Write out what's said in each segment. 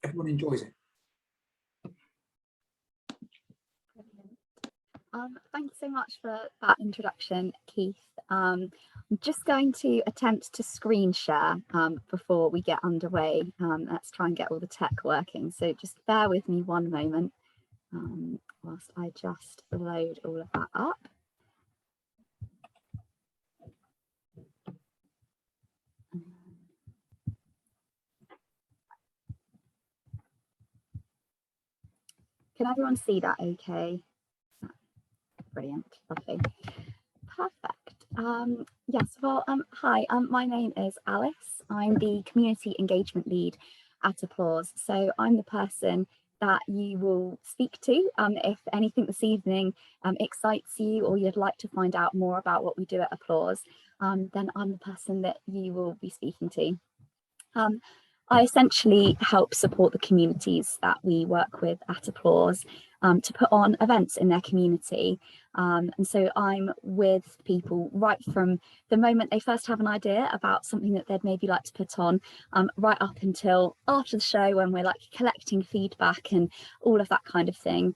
everyone enjoys it. Thank you so much for that introduction, Keith. I'm just going to attempt to screen share before we get underway. Let's try and get all the tech working. So just bear with me one moment whilst I just load all of that up. Can everyone see that okay? Brilliant, lovely, perfect. Yes, well, hi, my name is Alice. I'm the Community Engagement Lead at Applause. So I'm the person that you will speak to if anything this evening excites you or you'd like to find out more about what we do at Applause, then I'm the person that you will be speaking to. I essentially help support the communities that we work with at Applause to put on events in their community. And so I'm with people right from the moment they first have an idea about something that they'd maybe like to put on, right up until after the show when we're like collecting feedback and all of that kind of thing.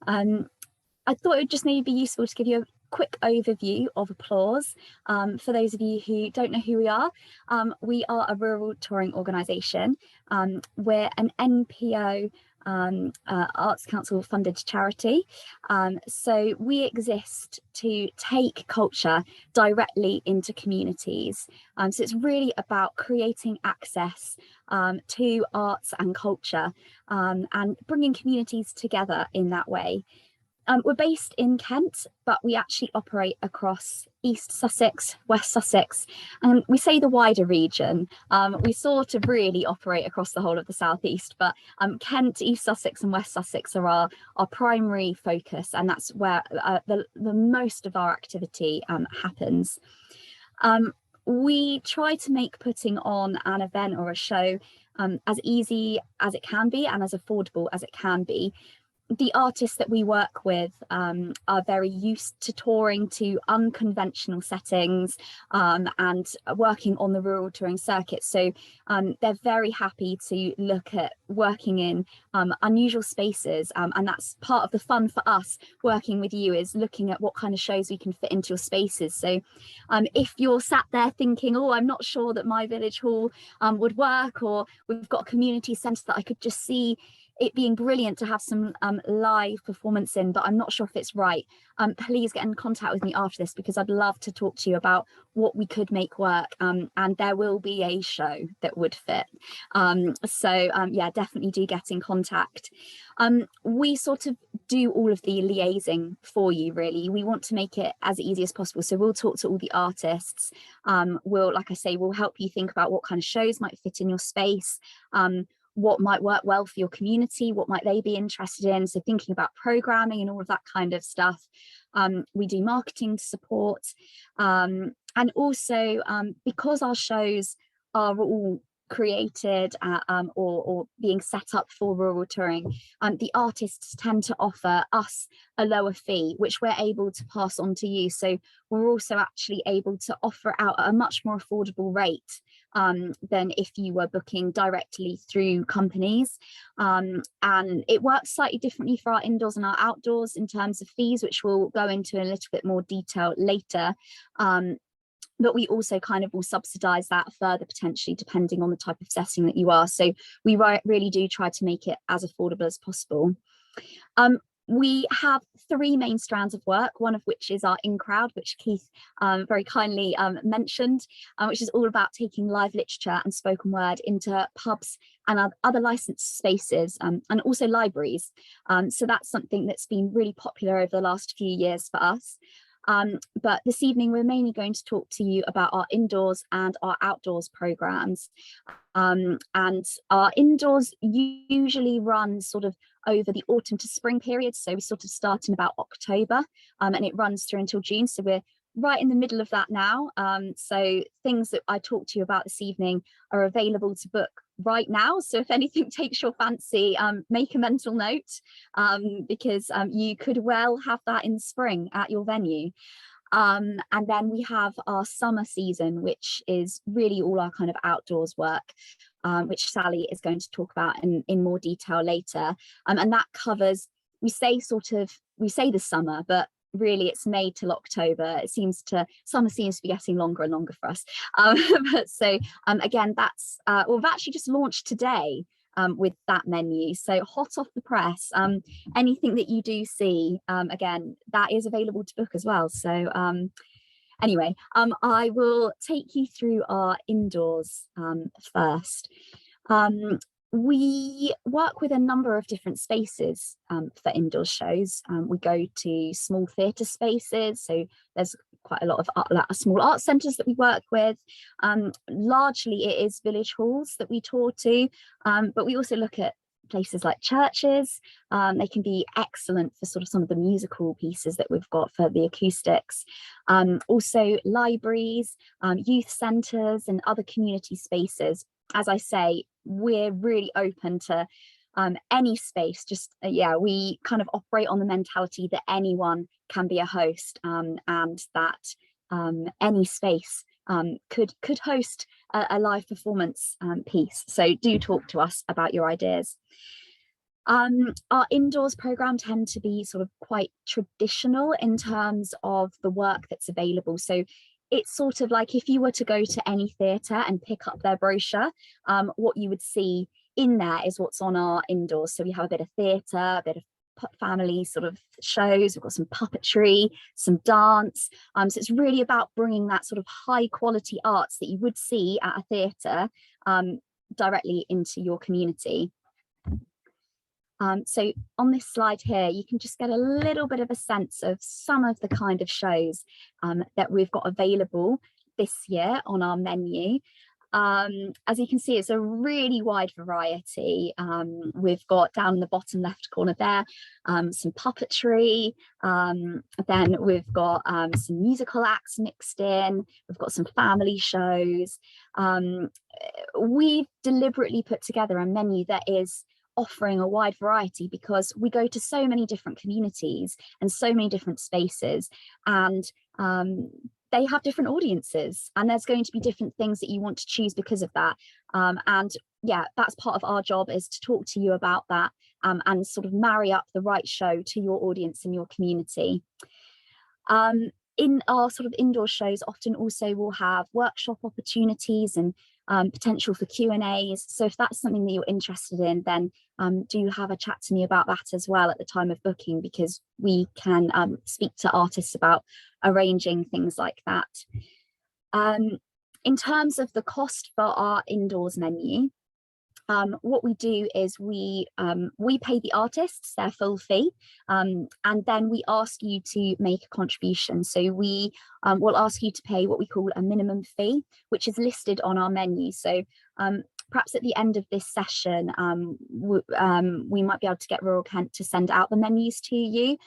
I thought it would just maybe be useful to give you a quick overview of Applause. For those of you who don't know who we are a rural touring organisation. We're an NPO Arts Council funded charity. So we exist to take culture directly into communities. So it's really about creating access to arts and culture and bringing communities together in that way. We're based in Kent, but we actually operate across East Sussex, West Sussex, and we say the wider region. We sort of really operate across the whole of the southeast, but Kent, East Sussex and West Sussex are our primary focus, and that's where the most of our activity happens. We try to make putting on an event or a show as easy as it can be and as affordable as it can be. The artists that we work with are very used to touring to unconventional settings and working on the rural touring circuit. So they're very happy to look at working in unusual spaces. And that's part of the fun for us working with you, is looking at what kind of shows we can fit into your spaces. So if you're sat there thinking, oh, I'm not sure that my village hall would work, or we've got a community centre that I could just see it being brilliant to have some live performance in, but I'm not sure if it's right, please get in contact with me after this, because I'd love to talk to you about what we could make work, and there will be a show that would fit. Yeah, definitely do get in contact. We sort of do all of the liaising for you, really. We want to make it as easy as possible. So we'll talk to all the artists. Like I say, we'll help you think about what kind of shows might fit in your space, what might work well for your community, what might they be interested in. So thinking about programming and all of that kind of stuff. We do marketing support. And also because our shows are all created or being set up for rural touring, the artists tend to offer us a lower fee, which we're able to pass on to you. So we're also actually able to offer out at a much more affordable rate than if you were booking directly through companies. And it works slightly differently for our indoors and our outdoors in terms of fees, which we'll go into in a little bit more detail later. But we also kind of will subsidise that further, potentially, depending on the type of setting that you are. So we really do try to make it as affordable as possible. We have three main strands of work, one of which is our in-crowd, which Keith very kindly mentioned, which is all about taking live literature and spoken word into pubs and other licensed spaces, and also libraries. So that's something that's been really popular over the last few years for us. But this evening we're mainly going to talk to you about our indoors and our outdoors programmes. And our indoors usually run sort of over the autumn to spring period, so we sort of start in about October and it runs through until June, so we're right in the middle of that now. So things that I talked to you about this evening are available to book right now, so if anything takes your fancy, make a mental note, because you could well have that in spring at your venue. And then we have our summer season, which is really all our kind of outdoors work. which Sally is going to talk about in more detail later. And that covers, we say the summer, but really it's May till October. Summer seems to be getting longer and longer for us. Again, that's, we've actually just launched today with that menu. So hot off the press, anything that you do see, again, that is available to book as well. So anyway, I will take you through our indoors first. We work with a number of different spaces for indoor shows. We go to small theatre spaces, so there's quite a lot of small art centres that we work with. Largely it is village halls that we tour to, but we also look at places like churches. They can be excellent for sort of some of the musical pieces that we've got for the acoustics. Also libraries, youth centres and other community spaces. As I say, we're really open to any space. We kind of operate on the mentality that anyone can be a host, and that any space could host a live performance piece. So do talk to us about your ideas. Our indoors program tend to be sort of quite traditional in terms of the work that's available. So it's sort of like if you were to go to any theatre and pick up their brochure, what you would see in there is what's on our indoors. So we have a bit of theatre, a bit of family sort of shows, we've got some puppetry, some dance. So it's really about bringing that sort of high quality arts that you would see at a theatre directly into your community. So on this slide here, you can just get a little bit of a sense of some of the kind of shows that we've got available this year on our menu. As you can see, it's a really wide variety. We've got down in the bottom left corner there, some puppetry, then we've got some musical acts mixed in, we've got some family shows. We've deliberately put together a menu that is offering a wide variety because we go to so many different communities and so many different spaces, and they have different audiences, and there's going to be different things that you want to choose because of that. And yeah, that's part of our job, is to talk to you about that and sort of marry up the right show to your audience and your community. In our sort of indoor shows, often also we'll have workshop opportunities and potential for Q&As. So if that's something that you're interested in, then do have a chat to me about that as well at the time of booking, because we can speak to artists about arranging things like that. In terms of the cost for our indoors menu, what we do is we pay the artists their full fee, and then we ask you to make a contribution. So we will ask you to pay what we call a minimum fee, which is listed on our menu. So perhaps at the end of this session, we might be able to get Rural Kent to send out the menus to you.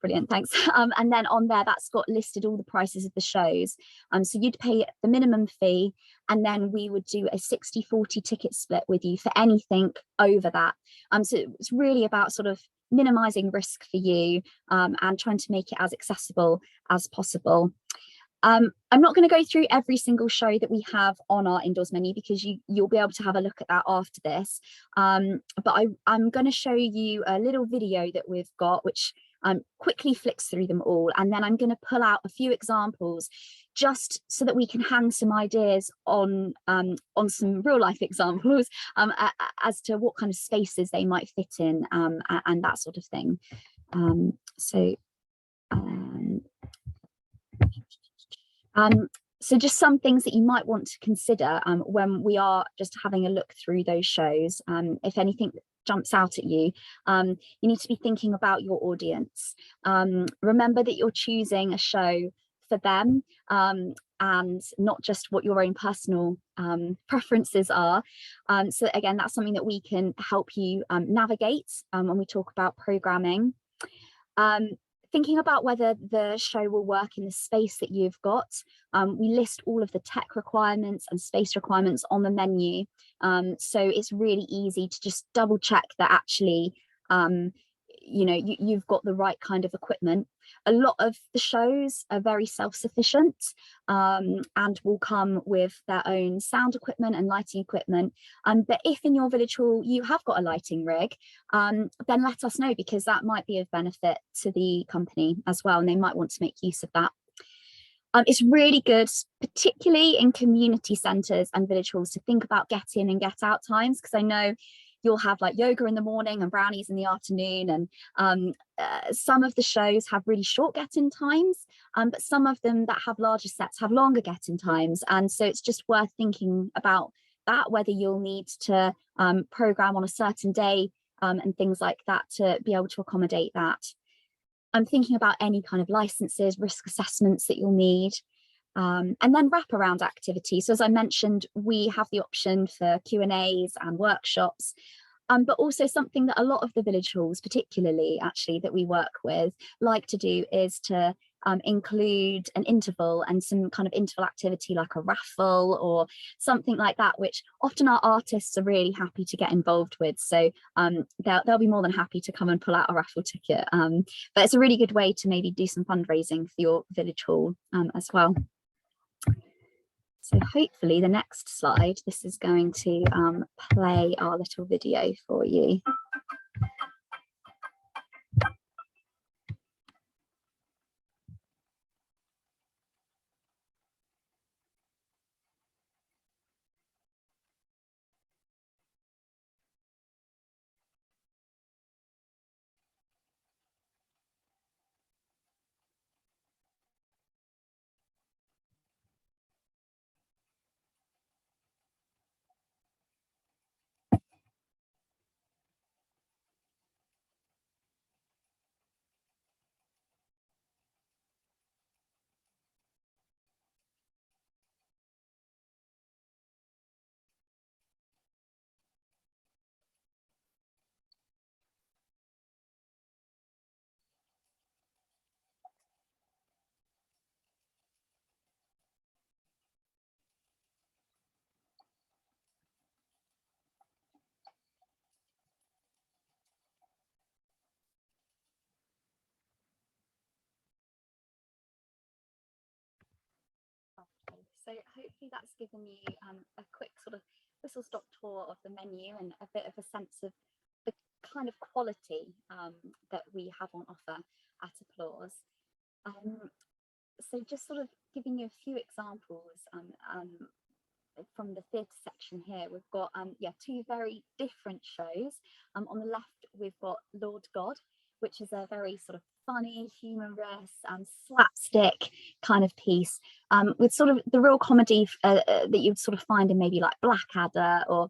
Brilliant, thanks. And then on there, that's got listed all the prices of the shows. So you'd pay the minimum fee, and then we would do a 60-40 ticket split with you for anything over that. So it's really about sort of minimizing risk for you and trying to make it as accessible as possible. I'm not going to go through every single show that we have on our indoors menu, because you'll be able to have a look at that after this. But I'm going to show you a little video that we've got, which quickly flicks through them all, and then I'm going to pull out a few examples just so that we can hang some ideas on some real life examples as to what kind of spaces they might fit in and that sort of thing. So just some things that you might want to consider when we are just having a look through those shows. If anything jumps out at you, you need to be thinking about your audience. Remember that you're choosing a show for them and not just what your own personal preferences are. So again, that's something that we can help you navigate when we talk about programming. Thinking about whether the show will work in the space that you've got. We list all of the tech requirements and space requirements on the menu. So it's really easy to just double check that actually you know, you've got the right kind of equipment. A lot of the shows are very self-sufficient and will come with their own sound equipment and lighting equipment. But if in your village hall you have got a lighting rig, then let us know, because that might be of benefit to the company as well, and they might want to make use of that. It's really good, particularly in community centres and village halls, to think about get in and get out times, because I know you'll have like yoga in the morning and brownies in the afternoon, and some of the shows have really short get-in times, but some of them that have larger sets have longer get-in times, and so it's just worth thinking about that, whether you'll need to programme on a certain day and things like that to be able to accommodate that. I'm thinking about any kind of licenses, risk assessments that you'll need, and then wraparound activities. So as I mentioned, we have the option for Q&As and workshops, but also something that a lot of the village halls, particularly actually that we work with, like to do is to include an interval and some kind of interval activity like a raffle or something like that, which often our artists are really happy to get involved with. So they'll be more than happy to come and pull out a raffle ticket. But it's a really good way to maybe do some fundraising for your village hall as well. So hopefully the next slide, this is going to play our little video for you. So hopefully that's given you a quick sort of whistle-stop tour of the menu and a bit of a sense of the kind of quality that we have on offer at Applause. So just sort of giving you a few examples from the theatre section here, we've got two very different shows. On the left, we've got Lord God, which is a very sort of funny, humorous, slapstick kind of piece, with sort of the real comedy that you'd sort of find in maybe like Blackadder or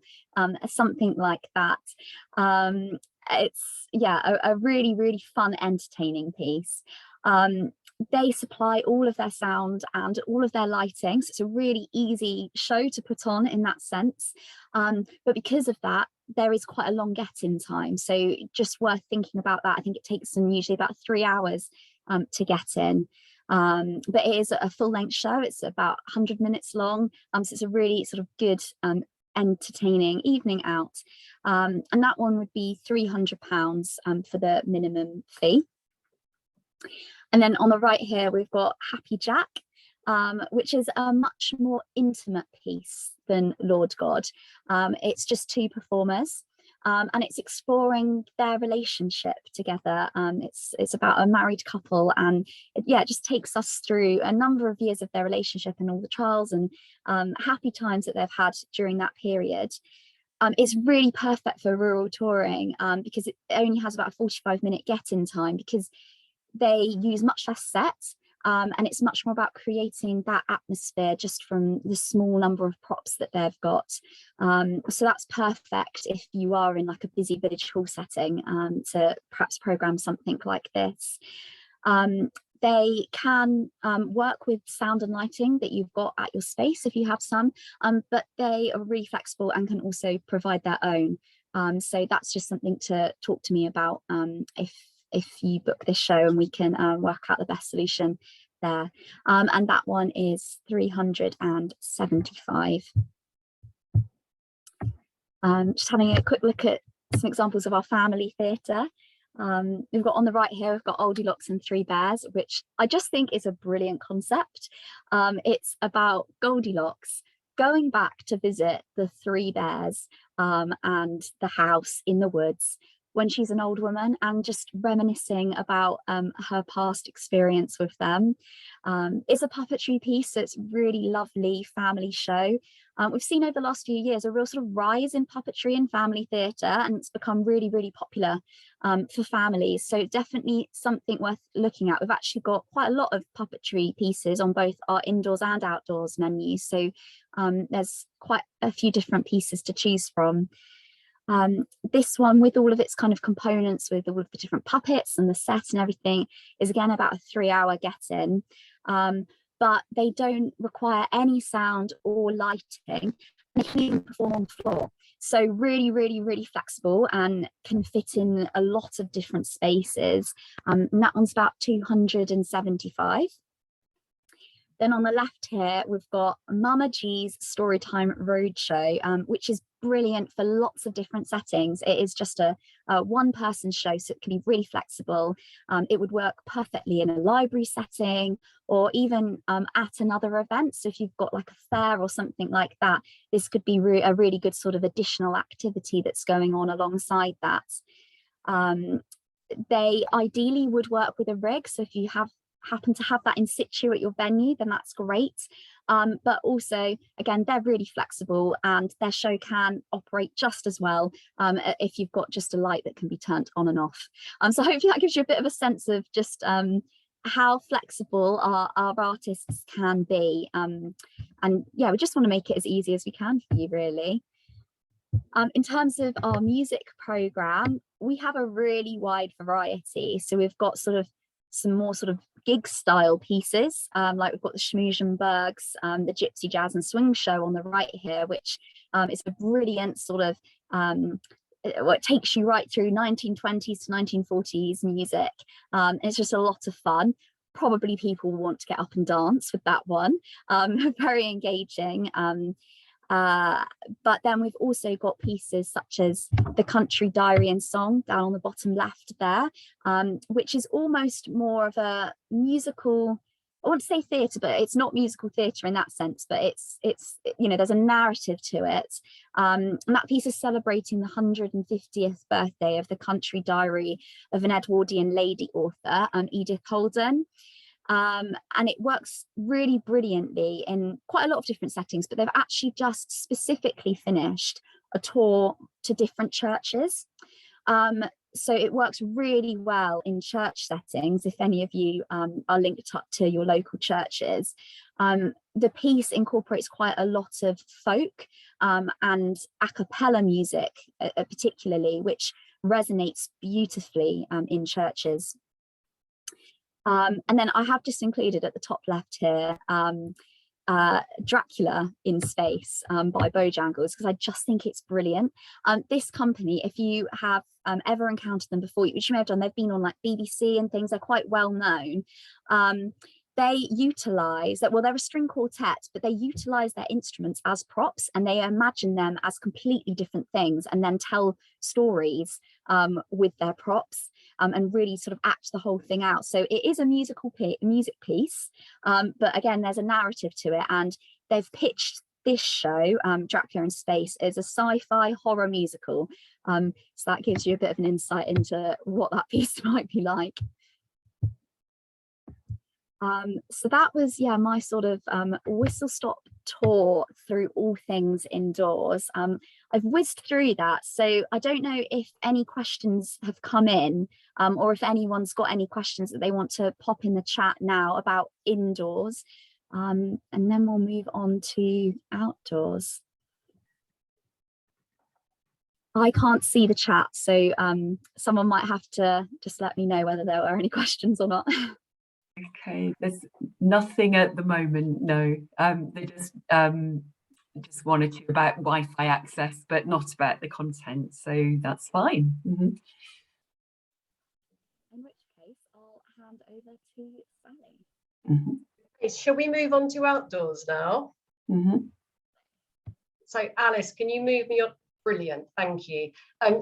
something like that. It's a really, really fun, entertaining piece. They supply all of their sound and all of their lighting, so it's a really easy show to put on in that sense. But because of that, there is quite a long get-in time, so just worth thinking about that. I think it takes them usually about 3 hours to get in. But it is a full-length show. It's about 100 minutes long, so it's a really sort of good entertaining evening out. And that one would be £300 for the minimum fee. And then on the right here, we've got Happy Jack, which is a much more intimate piece than Lord God. It's just two performers, and it's exploring their relationship together. It's about a married couple, and it just takes us through a number of years of their relationship and all the trials and happy times that they've had during that period. It's really perfect for rural touring because it only has about a 45-minute get-in time, because they use much less set, and it's much more about creating that atmosphere just from the small number of props that they've got. So that's perfect if you are in like a busy village hall setting to perhaps programme something like this. They can work with sound and lighting that you've got at your space if you have some, but they are really flexible and can also provide their own. So that's just something to talk to me about if you book this show, and we can work out the best solution there. And that one is £375. Just having a quick look at some examples of our family theatre. We've got on the right here, we've got Goldilocks and Three Bears, which I just think is a brilliant concept. It's about Goldilocks going back to visit the three bears and the house in the woods when she's an old woman, and just reminiscing about her past experience with them. It's a puppetry piece, so it's really lovely family show. We've seen over the last few years a real sort of rise in puppetry in family theatre, and it's become really, really popular for families. So definitely something worth looking at. We've actually got quite a lot of puppetry pieces on both our indoors and outdoors menus. So there's quite a few different pieces to choose from. This one, with all of its kind of components, with all of the different puppets and the set and everything, is again about a 3-hour get-in. But they don't require any sound or lighting. They can even perform on the floor. So really, really, really flexible and can fit in a lot of different spaces. And that one's about 275. Then on the left here, we've got Mama G's Storytime Roadshow, which is brilliant for lots of different settings. It is just a one-person show, so it can be really flexible. It would work perfectly in a library setting, or even at another event. So if you've got like a fair or something like that, this could be a really good sort of additional activity that's going on alongside that. They ideally would work with a rig, so if you happen to have that in situ at your venue, then that's great. But also, again, they're really flexible, and their show can operate just as well if you've got just a light that can be turned on and off. So hopefully that gives you a bit of a sense of just how flexible our artists can be. And yeah, we just want to make it as easy as we can for you, really. In terms of our music programme, we have a really wide variety. So we've got sort of some more sort of gig style pieces, like we've got the Schmoozenbergs, the Gypsy Jazz and Swing Show on the right here, which is a brilliant sort of it takes you right through 1920s to 1940s music. It's just a lot of fun. Probably people want to get up and dance with that one. Very engaging. But then we've also got pieces such as the Country Diary and Song down on the bottom left there, which is almost more of a musical, I want to say theatre, but it's not musical theatre in that sense, but it's you know, there's a narrative to it. And that piece is celebrating the 150th birthday of the Country Diary of an Edwardian lady author, Edith Holden. And it works really brilliantly in quite a lot of different settings, but they've actually just specifically finished a tour to different churches. So it works really well in church settings, if any of you are linked up to your local churches. The piece incorporates quite a lot of folk and a cappella music, particularly, which resonates beautifully in churches. And then I have just included at the top left here Dracula in Space by Bojangles, because I just think it's brilliant. This company, if you have ever encountered them before, which you may have done, they've been on like BBC and things, they're quite well known. They utilize that, well, they're a string quartet, but they utilize their instruments as props, and they imagine them as completely different things and then tell stories with their props and really sort of act the whole thing out. So it is a music piece, but again, there's a narrative to it, and they've pitched this show, Dracula in Space, as a sci-fi horror musical. So that gives you a bit of an insight into what that piece might be like. So that was, yeah, my sort of whistle stop tour through all things indoors. I've whizzed through that, so I don't know if any questions have come in, or if anyone's got any questions that they want to pop in the chat now about indoors, and then we'll move on to outdoors. I can't see the chat, so someone might have to just let me know whether there are any questions or not. Okay, there's nothing at the moment, no. They just one or two about Wi-Fi access, but not about the content, so that's fine. Mm-hmm. In which case, I'll hand over to Sally. Mm-hmm. Okay, shall we move on to outdoors now? Mm-hmm. So Alice, can you move me Brilliant, thank you.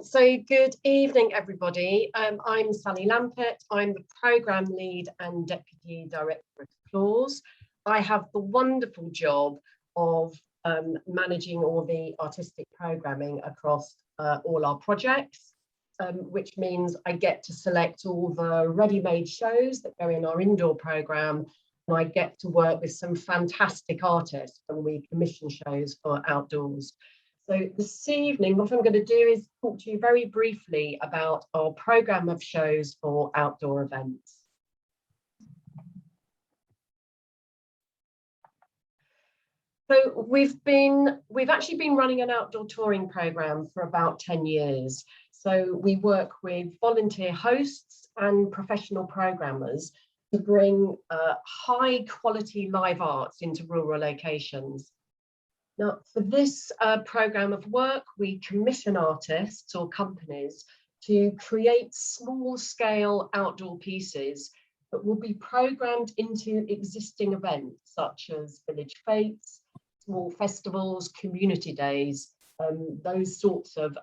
So good evening, everybody. I'm Sally Lampitt. I'm the Programme Lead and Deputy Director at ACRE. I have the wonderful job of managing all the artistic programming across all our projects, which means I get to select all the ready-made shows that go in our indoor programme, and I get to work with some fantastic artists when we commission shows for outdoors. So this evening, what I'm going to do is talk to you very briefly about our programme of shows for outdoor events. So we've actually been running an outdoor touring programme for about 10 years. So we work with volunteer hosts and professional programmers to bring high quality live arts into rural locations. Now, for this programme of work, we commission artists or companies to create small-scale outdoor pieces that will be programmed into existing events such as village fetes, small festivals, community days, those sorts of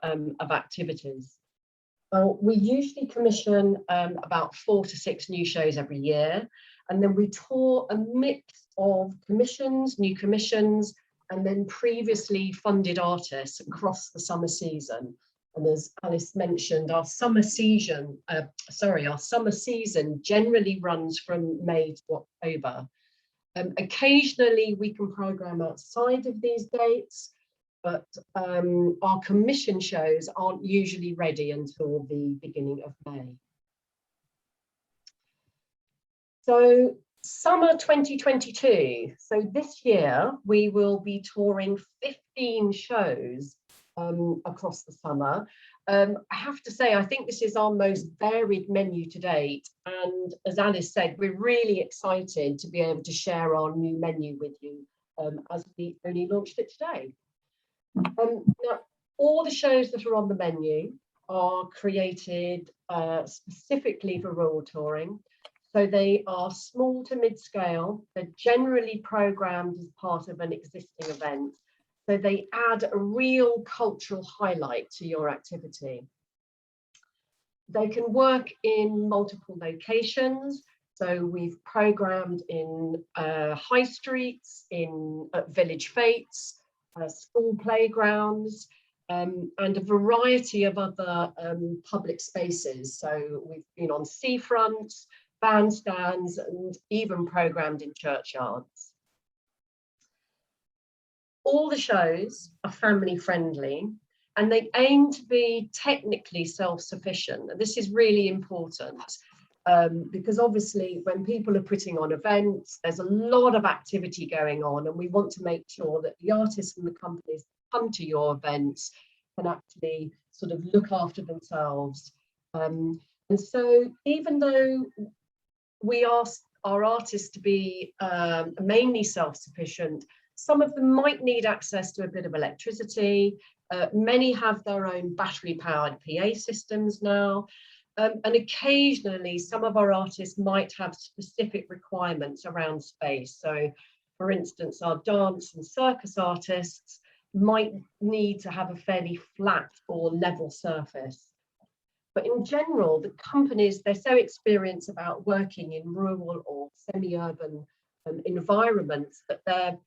activities. We usually commission about 4 to 6 new shows every year, and then we tour a mix of commissions, new commissions, and then previously funded artists across the summer season. And as Alice mentioned, our summer season generally runs from May to October. Occasionally we can programme outside of these dates, but our commission shows aren't usually ready until the beginning of May. So summer 2022, so this year we will be touring 15 shows across the summer. I have to say, I think this is our most varied menu to date, and as Alice said, we're really excited to be able to share our new menu with you as we only launched it today. Now, all the shows that are on the menu are created specifically for rural touring. So they are small to mid-scale. They're generally programmed as part of an existing event. So they add a real cultural highlight to your activity. They can work in multiple locations. So we've programmed in high streets, in village fetes, school playgrounds, and a variety of other public spaces. So we've been on seafronts, bandstands, and even programmed in churchyards. All the shows are family friendly, and they aim to be technically self-sufficient. And this is really important because obviously when people are putting on events, there's a lot of activity going on, and we want to make sure that the artists and the companies that come to your events can actually sort of look after themselves. And so even though we ask our artists to be mainly self-sufficient, some of them might need access to a bit of electricity. Many have their own battery-powered PA systems now. And occasionally, some of our artists might have specific requirements around space. So, for instance, our dance and circus artists might need to have a fairly flat or level surface. But in general, the companies, they're so experienced about working in rural or semi-urban environments that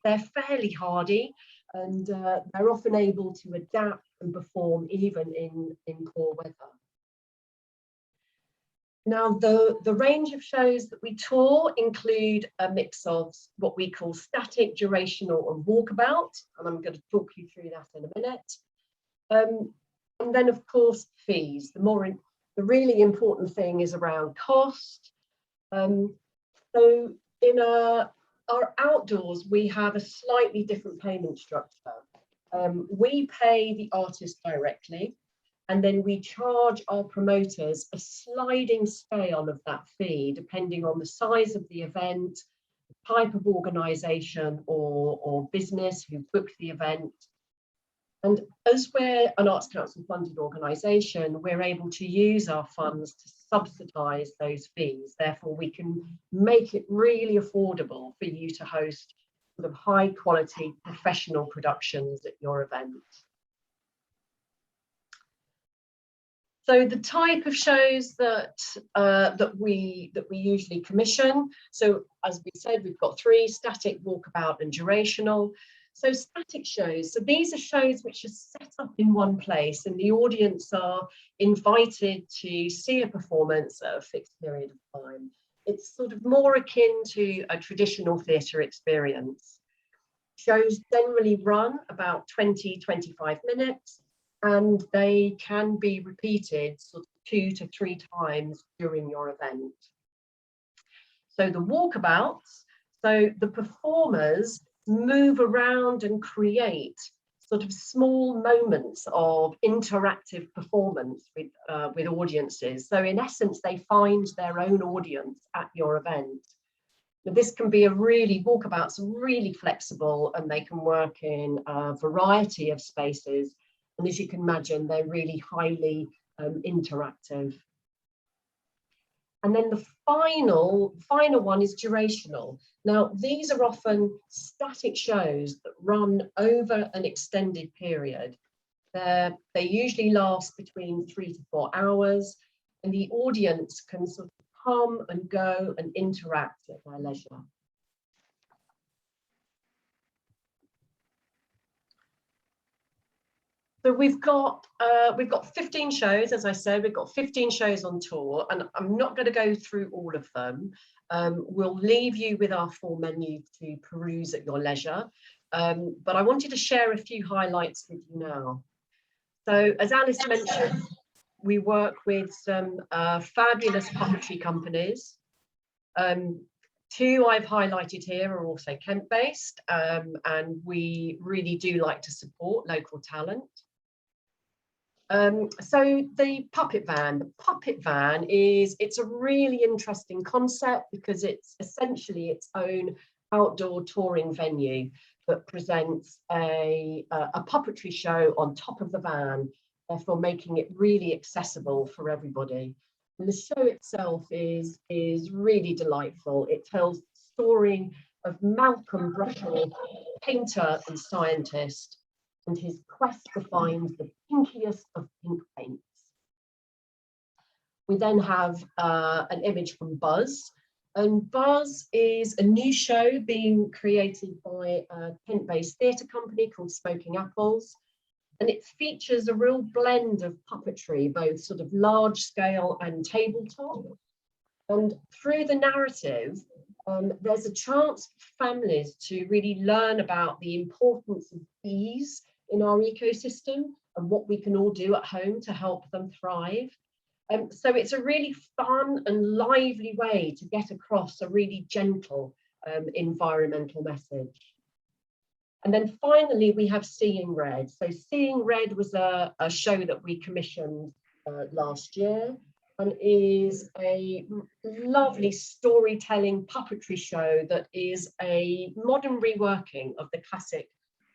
they're fairly hardy, and they're often able to adapt and perform even in poor weather. Now, the range of shows that we tour include a mix of what we call static, durational, and walkabout, and I'm going to talk you through that in a minute. And then, of course, fees. The really important thing is around cost. So in our outdoors, we have a slightly different payment structure. We pay the artist directly, and then we charge our promoters a sliding scale of that fee, depending on the size of the event, the type of organisation or business who booked the event. And as we're an Arts Council funded organisation, we're able to use our funds to subsidise those fees. Therefore, we can make it really affordable for you to host sort of high quality professional productions at your event. So the type of shows that that we usually commission. So as we said, we've got 3: static, walkabout, and durational. So static shows. So these are shows which are set up in one place, and the audience are invited to see a performance at a fixed period of time. It's sort of more akin to a traditional theatre experience. Shows generally run about 20-25 minutes, and they can be repeated sort of 2 to 3 times during your event. So the walkabouts, so the performers move around and create sort of small moments of interactive performance with audiences. So in essence, they find their own audience at your event. Now, this can be walkabouts are really flexible, and they can work in a variety of spaces. And as you can imagine, they're really highly interactive. And then the final one is durational. Now, these are often static shows that run over an extended period. They usually last between 3 to 4 hours, and the audience can sort of come and go and interact at their leisure. So we've got 15 shows, as I said. We've got 15 shows on tour, and I'm not going to go through all of them. We'll leave you with our full menu to peruse at your leisure. But I wanted to share a few highlights with you now. So as Alice mentioned, we work with some fabulous puppetry companies. 2 I've highlighted here are also Kent-based, and we really do like to support local talent. So the puppet van. It's a really interesting concept because it's essentially its own outdoor touring venue that presents a puppetry show on top of the van, therefore making it really accessible for everybody. And the show itself is really delightful. It tells the story of Malcolm Brushall, painter and scientist, and his quest to find the pinkiest of pink paints. We then have an image from Buzz. And Buzz is a new show being created by a Kent-based theatre company called Smoking Apples. And it features a real blend of puppetry, both sort of large scale and tabletop. And through the narrative, there's a chance for families to really learn about the importance of bees in our ecosystem and what we can all do at home to help them thrive. So it's a really fun and lively way to get across a really gentle environmental message. And then finally, we have Seeing Red. So Seeing Red was a show that we commissioned last year, and is a lovely storytelling puppetry show that is a modern reworking of the classic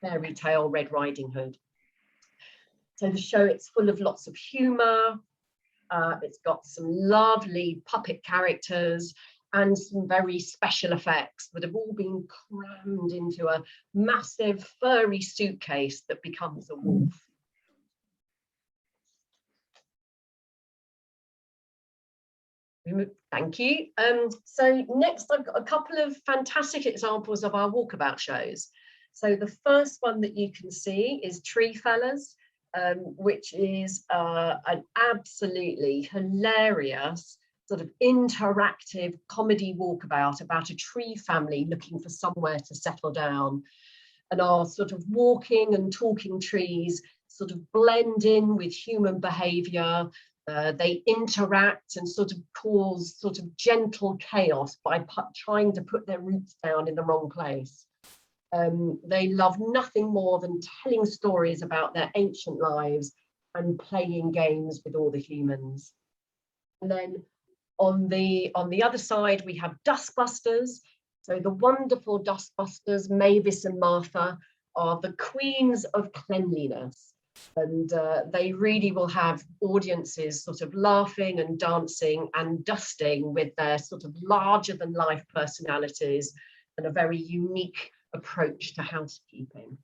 fairy tale Red Riding Hood. So the show, it's full of lots of humour. It's got some lovely puppet characters and some very special effects that have all been crammed into a massive furry suitcase that becomes a wolf. Thank you. So next, I've got a couple of fantastic examples of our walkabout shows. So the first one that you can see is Tree Fellas, which is an absolutely hilarious sort of interactive comedy walkabout about a tree family looking for somewhere to settle down. And our sort of walking and talking trees sort of blend in with human behaviour. They interact and sort of cause sort of gentle chaos by trying to put their roots down in the wrong place. They love nothing more than telling stories about their ancient lives and playing games with all the humans. And then on the other side, we have Dustbusters. So the wonderful Dustbusters, Mavis and Martha, are the queens of cleanliness. And they really will have audiences sort of laughing and dancing and dusting with their sort of larger than life personalities and a very unique approach to housekeeping.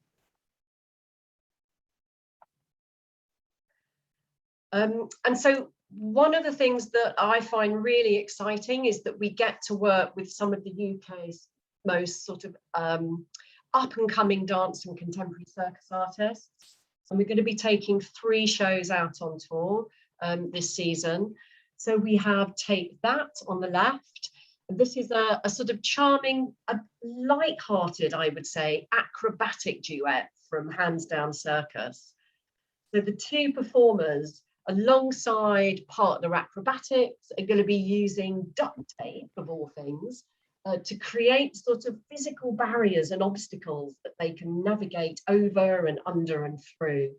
And so one of the things that I find really exciting is that we get to work with some of the UK's most sort of up and coming dance and contemporary circus artists. And we're going to be taking 3 shows out on tour this season. So we have Take That on the left. This is a sort of charming, light-hearted, I would say, acrobatic duet from Hands Down Circus. So the 2 performers, alongside partner acrobatics, are going to be using duct tape, of all things, to create sort of physical barriers and obstacles that they can navigate over and under and through.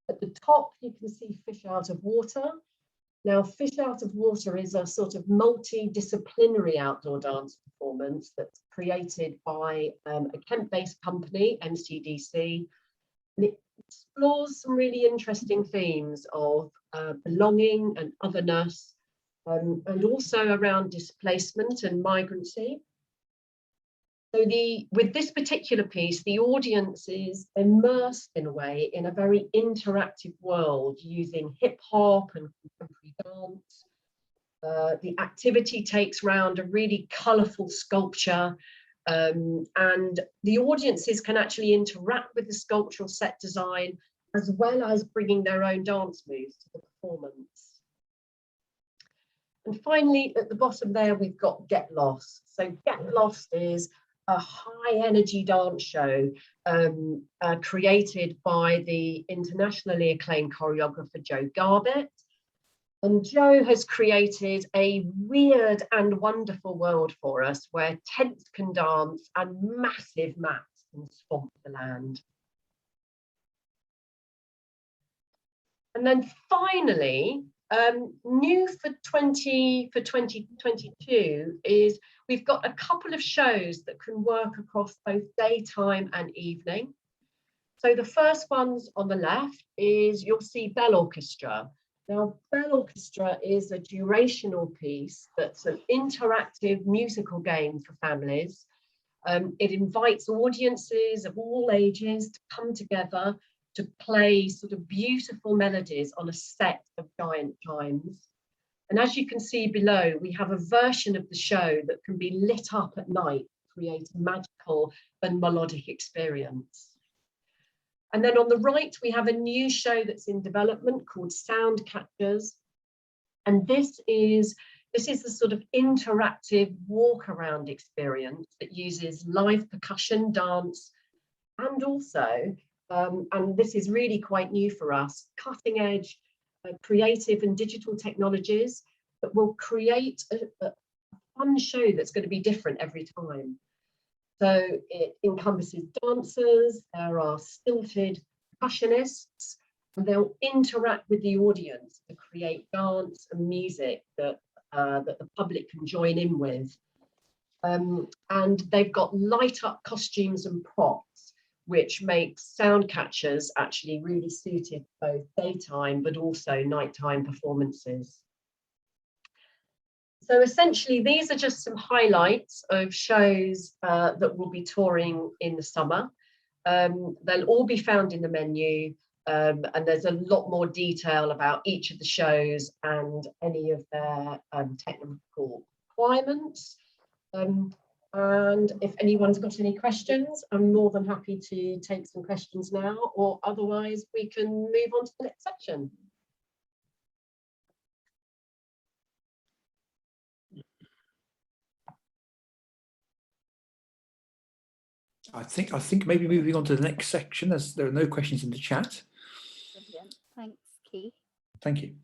At the top, you can see Fish Out of Water. Now, Fish Out of Water is a sort of multidisciplinary outdoor dance performance that's created by a Kent-based company, MCDC, and it explores some really interesting themes of belonging and otherness, and also around displacement and migrancy. So with this particular piece, the audience is immersed in a way in a very interactive world using hip hop and contemporary dance. The activity takes round a really colourful sculpture, and the audiences can actually interact with the sculptural set design as well as bringing their own dance moves to the performance. And finally, at the bottom there, we've got Get Lost. So Get Lost is a high energy dance show created by the internationally acclaimed choreographer Joe Garbett. And Joe has created a weird and wonderful world for us where tents can dance and massive mats can swamp the land. And then finally, new for 2022 is we've got a couple of shows that can work across both daytime and evening. So the first ones on the left is you'll see Bell Orchestra. Now, Bell Orchestra is a durational piece that's an interactive musical game for families. It invites audiences of all ages to come together to play sort of beautiful melodies on a set of giant chimes. And as you can see below, we have a version of the show that can be lit up at night to create a magical and melodic experience. And then on the right, we have a new show that's in development called Sound Catchers. And this is the sort of interactive walk around experience that uses live percussion, dance, and also, and this is really quite new for us, cutting edge creative and digital technologies that will create a fun show that's going to be different every time. So it encompasses dancers, there are stilted percussionists, and they'll interact with the audience to create dance and music that the public can join in with. And they've got light up costumes and props, which makes Sound Catchers actually really suited both daytime but also nighttime performances. So essentially, these are just some highlights of shows that will be touring in the summer. They'll all be found in the menu, and there's a lot more detail about each of the shows and any of their technical requirements. And if anyone's got any questions, I'm more than happy to take some questions now, or otherwise we can move on to the next section. I think maybe moving on to the next section, as there are no questions in the chat. Brilliant. Thanks, Keith. Thank you.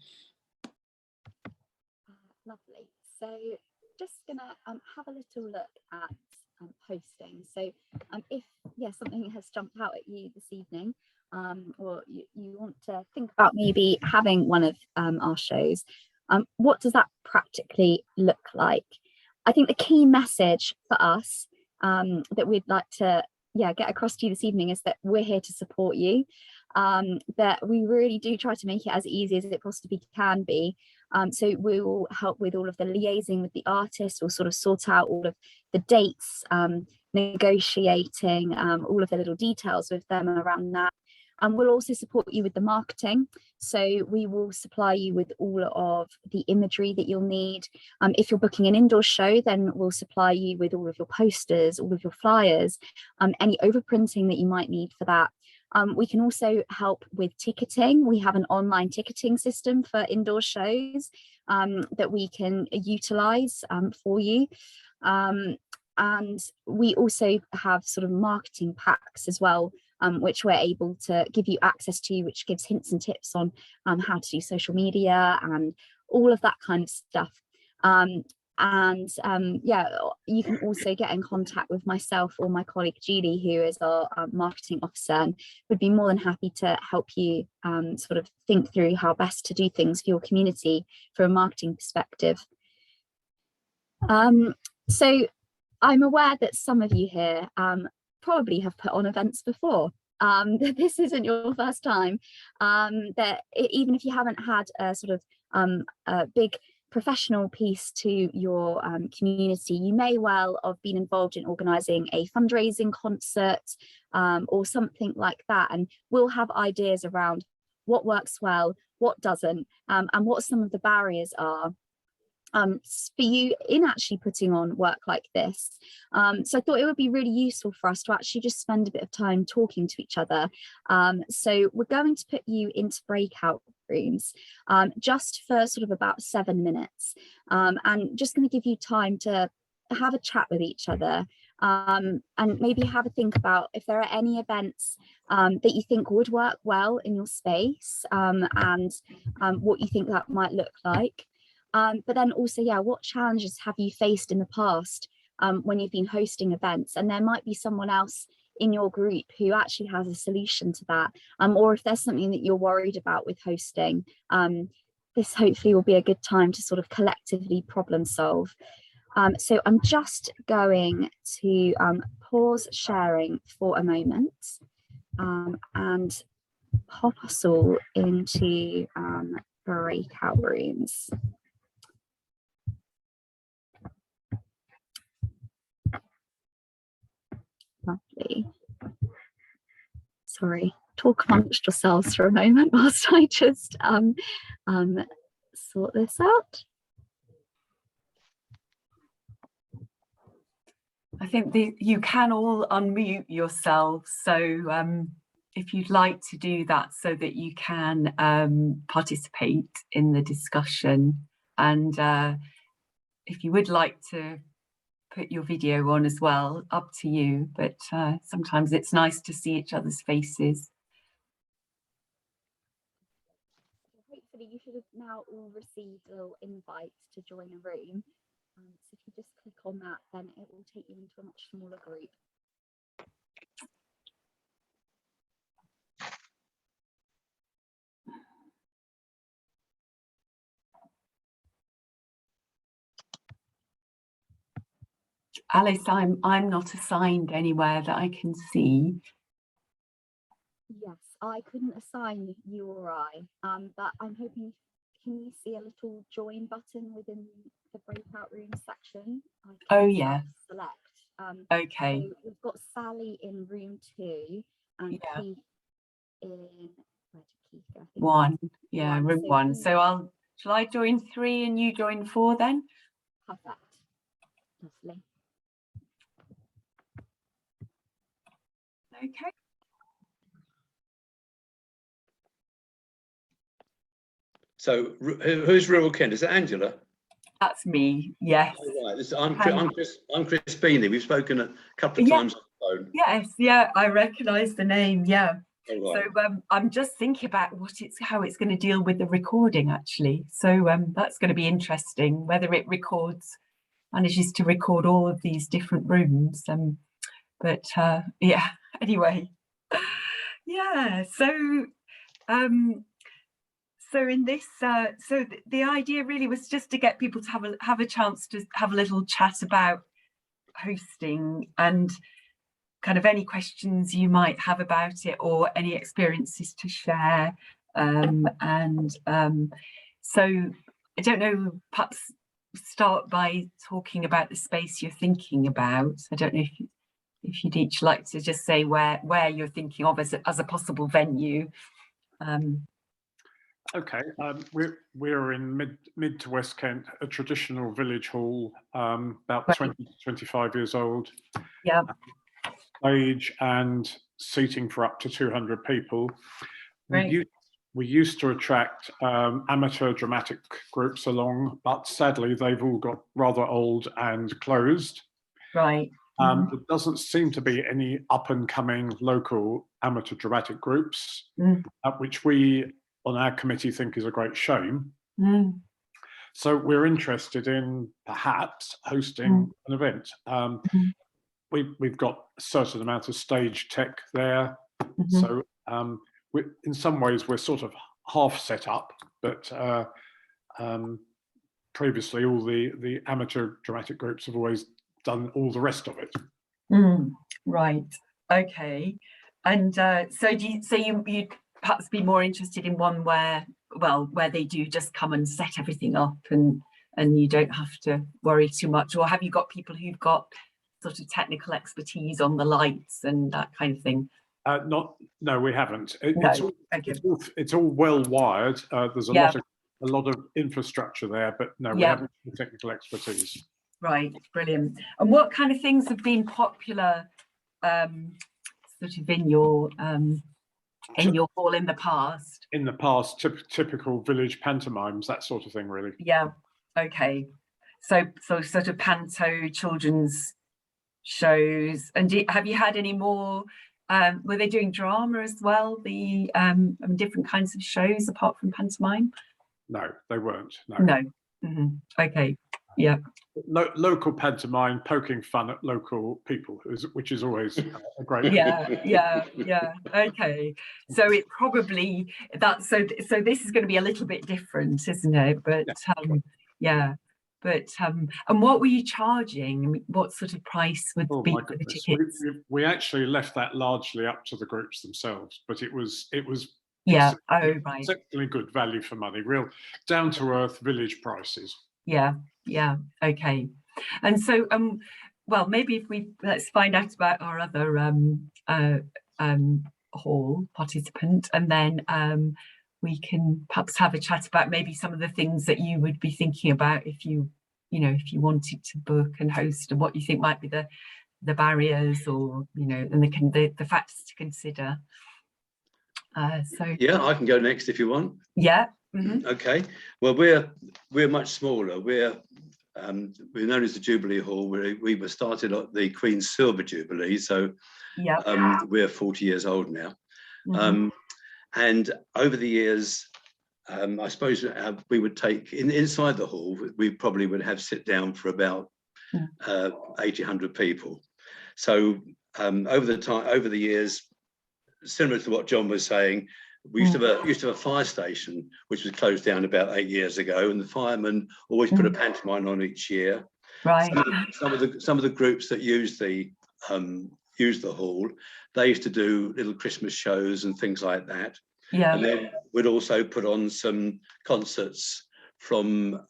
Lovely. So just gonna have a little look at posting. So if something has jumped out at you this evening, or you want to think about maybe having one of our shows, what does that practically look like? I think the key message for us that we'd like to get across to you this evening is that we're here to support you, that we really do try to make it as easy as it possibly can be. So we will help with all of the liaising with the artists. We'll sort of sort out all of the dates, negotiating all of the little details with them around that. We'll also support you with the marketing. So we will supply you with all of the imagery that you'll need. If you're booking an indoor show, then we'll supply you with all of your posters, all of your flyers, any overprinting that you might need for that. We can also help with ticketing. We have an online ticketing system for indoor shows that we can utilize for you. And we also have sort of marketing packs as well, which we're able to give you access to, which gives hints and tips on how to do social media and all of that kind of stuff. Yeah, you can also get in contact with myself or my colleague Julie, who is our marketing officer, and would be more than happy to help you sort of think through how best to do things for your community from a marketing perspective. So I'm aware that some of you here probably have put on events before. This isn't your first time. That even if you haven't had a sort of a big professional piece to your community, you may well have been involved in organising a fundraising concert or something like that, and we'll have ideas around what works well, what doesn't, and what some of the barriers are for you in actually putting on work like this. So I thought it would be really useful for us to actually just spend a bit of time talking to each other. So we're going to put you into breakout rooms just for sort of about 7 minutes, and just going to give you time to have a chat with each other, and maybe have a think about if there are any events that you think would work well in your space, and what you think that might look like. But then also, yeah, what challenges have you faced in the past when you've been hosting events? And there might be someone else in your group who actually has a solution to that, or if there's something that you're worried about with hosting, this hopefully will be a good time to sort of collectively problem solve. So I'm just going to pause sharing for a moment and pop us all into breakout rooms. Lovely. Sorry, talk amongst yourselves for a moment whilst I just sort this out. I think you can all unmute yourselves, so if you'd like to do that so that you can participate in the discussion, and if you would like to put your video on as well, up to you, but sometimes it's nice to see each other's faces. Hopefully you should have now all received a little invite to join a room. So if you just click on that, then it will take you into a much smaller group. Alice, I'm not assigned anywhere that I can see. Yes, I couldn't assign you or I, but I'm hoping, can you see a little join button within the breakout room section? Oh yeah. Select. Okay. So we've got Sally in room 2 and Yeah. Keith in, where did Keith go? I think 1. Yeah, room So 1. So shall I join 3 and you join 4 then? Perfect. Lovely. Okay. So who's Rural Kent? Is it Angela? That's me, yes. Oh, right. I'm Chris Beanie. We've spoken a couple of times on the phone. Yes, yeah, I recognise the name, yeah. Oh, right. So I'm just thinking about how it's going to deal with the recording actually. So that's going to be interesting, whether it manages to record all of these different rooms. But yeah, anyway. Yeah, so so in this, so the idea really was just to get people to have a chance to have a little chat about hosting and kind of any questions you might have about it or any experiences to share. So I don't know, perhaps start by talking about the space you're thinking about. I don't know if you'd each like to just say where you're thinking of as a possible venue. Okay, we're in mid to West Kent, a traditional village hall, about 20 to 25 years old. Yeah. Stage and seating for up to 200 people. Right. We used to attract amateur dramatic groups along, but sadly they've all got rather old and closed. Right. There doesn't seem to be any up and coming local amateur dramatic groups, which we on our committee think is a great shame. So we're interested in perhaps hosting an event. We've got a certain amount of stage tech there, so in some ways we're sort of half set up, but previously all the amateur dramatic groups have always done all the rest of it. Right. Okay. And so you'd perhaps be more interested in one where they do just come and set everything up and you don't have to worry too much, or have you got people who've got sort of technical expertise on the lights and that kind of thing? No, we haven't. No. It's all well wired. There's a lot of infrastructure there, but no, we haven't got the technical expertise. Right, brilliant. And what kind of things have been popular sort of in your hall in the past? In the past, typical village pantomimes, that sort of thing, really. Yeah. Okay. So sort of panto children's shows. And have you had any more? Were they doing drama as well? The different kinds of shows apart from pantomime? No, they weren't. No. Okay. Yeah. Local pantomime, poking fun at local people, which is always a great. Yeah. Okay. So it probably so this is going to be a little bit different, isn't it? But But and what were you charging? I mean, what sort of price would be for the tickets? We actually left that largely up to the groups themselves, but it was right, exceptionally good value for money, real down to earth village prices. Yeah, okay. And so well, maybe if let's find out about our other hall participant, and then we can perhaps have a chat about maybe some of the things that you would be thinking about if you wanted to book and host, and what you think might be the barriers, or and the factors to consider. Yeah, I can go next if you want. Yeah. Okay. Well, we're much smaller. We're known as the Jubilee Hall. We were started at the Queen's Silver Jubilee, so we're 40 years old now. And over the years, I suppose we would take inside the hall. We probably would have sit down for about 1,800 people. So over the years, similar to what John was saying, we used to have a fire station which was closed down about 8 years ago, and the firemen always put a pantomime on each year. Right. Some of the groups that use the hall, they used to do little Christmas shows and things like that. Yeah. And then we'd also put on some concerts from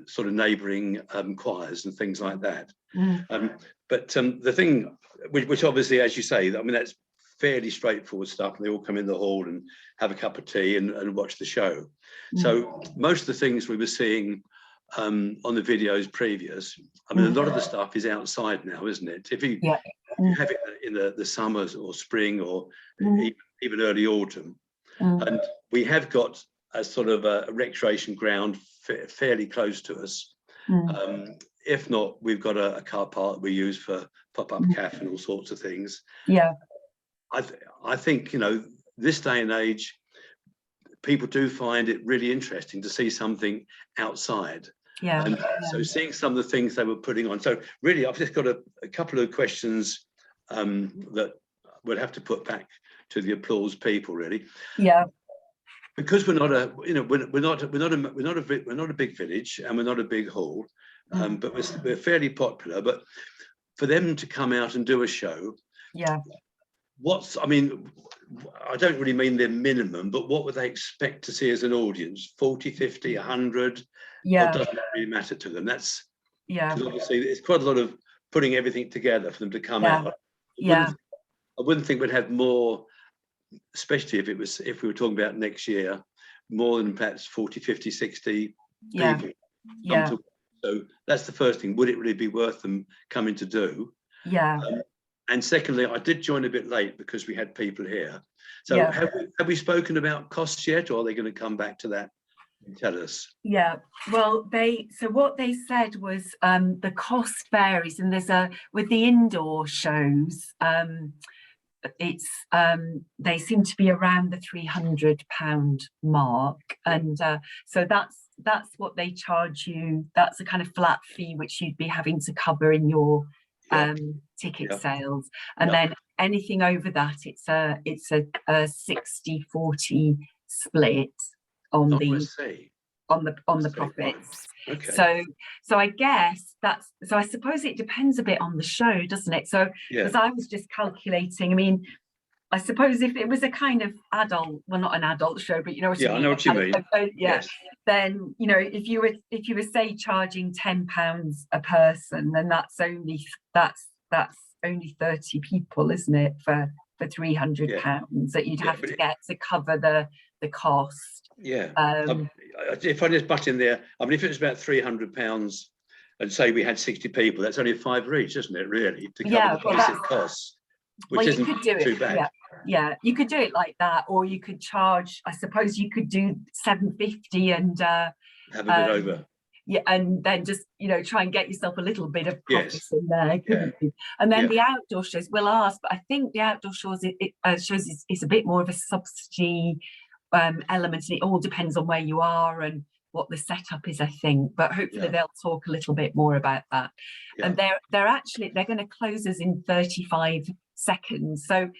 sort of neighbouring choirs and things like that. But the thing, which obviously, as you say, I mean, that's fairly straightforward stuff, and they all come in the hall and have a cup of tea and watch the show. So most of the things we were seeing on the videos previous, I mean, a lot of the stuff is outside now, isn't it? If you have it in the summers or spring or even early autumn, and we have got a sort of a recreation ground fairly close to us. If not, we've got a car park we use for pop-up cafe and all sorts of things. Yeah. I think, this day and age, people do find it really interesting to see something outside. Yeah. And so seeing some of the things they were putting on. So really, I've just got a couple of questions that we'll have to put back to the applause people, really. Yeah. Because we're not a big village, and we're not a big hall, but we're fairly popular. But for them to come out and do a show, I don't really mean their minimum, but what would they expect to see as an audience? 40, 50, 100? Yeah. Or doesn't that really matter to them? That's, because obviously it's quite a lot of putting everything together for them to come out. Yeah. I wouldn't think we'd have more, especially if we were talking about next year, more than perhaps 40, 50, 60 Yeah. people. Yeah. So that's the first thing. Would it really be worth them coming to do? Yeah. And secondly, I did join a bit late because we had people here. So Yeah. have we spoken about costs yet, or are they going to come back to that and tell us? Yeah, well, what they said was the cost varies, and with the indoor shows, it's they seem to be around the £300 mark, and so that's what they charge you. That's a kind of flat fee which you'd be having to cover in your ticket sales, and then anything over that, it's a 60-40 split on the profits. Okay. So I guess I suppose it depends a bit on the show, doesn't it? So as I was just calculating, I mean, I suppose if it was a kind of adult, well, not an adult show, but you know what I mean. I know what you mean. Yes. Then if you were say charging £10 a person, then that's only 30 people, isn't it, for £300 that you'd have to get to cover the cost. Yeah. If I just butt in there, I mean, if it was about £300 and say we had 60 people, that's only a fiver each, isn't it, really, to cover the basic costs, which isn't too bad. Yeah, you could do it like that, or you could charge, I suppose you could do £750 and have a bit over. Yeah, and then just try and get yourself a little bit of profit in there, couldn't you? And then the outdoor shows we'll ask, but I think the outdoor shows is a bit more of a subsidy element, and it all depends on where you are and what the setup is, I think. But hopefully they'll talk a little bit more about that. And they're going to close us in 35 seconds. So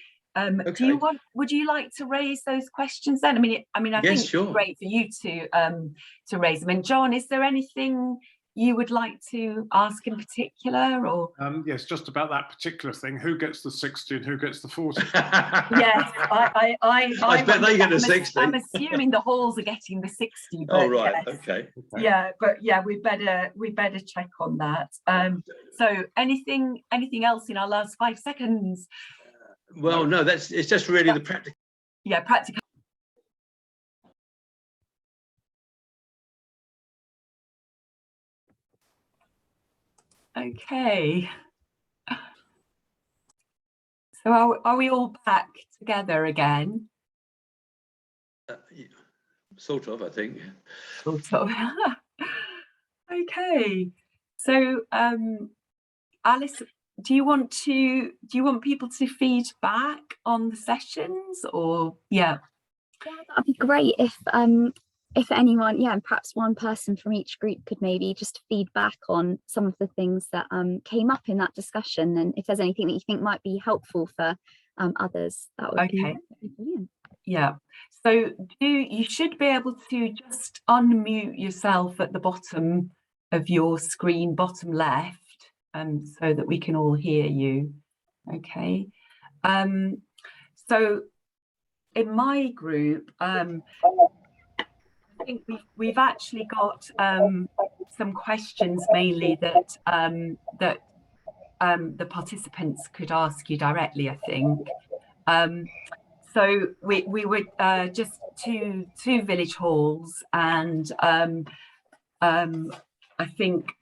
would you like to raise those questions then? I mean, I think it's great for you to raise them. And John, is there anything you would like to ask in particular, or? Yes, just about that particular thing. Who gets the 60 and who gets the 40? Yes, I bet they get the 60. I'm assuming the halls are getting the 60. But oh right, okay. Yeah, but we better check on that. So anything else in our last 5 seconds? Well, no, it's just really the practical. Yeah, practical. Okay. So are we all back together again? Sort of, I think. Sort of. Okay. So, Alice, do you want people to feed back on the sessions, or that'd be great if anyone, and perhaps one person from each group could maybe just feed back on some of the things that came up in that discussion, and if there's anything that you think might be helpful for others, that would be brilliant. Yeah, so you should be able to just unmute yourself at the bottom of your screen, bottom left, so that we can all hear you. Okay. So in my group, I think we've actually got some questions mainly that the participants could ask you directly, I think. So we were just two village halls, and I think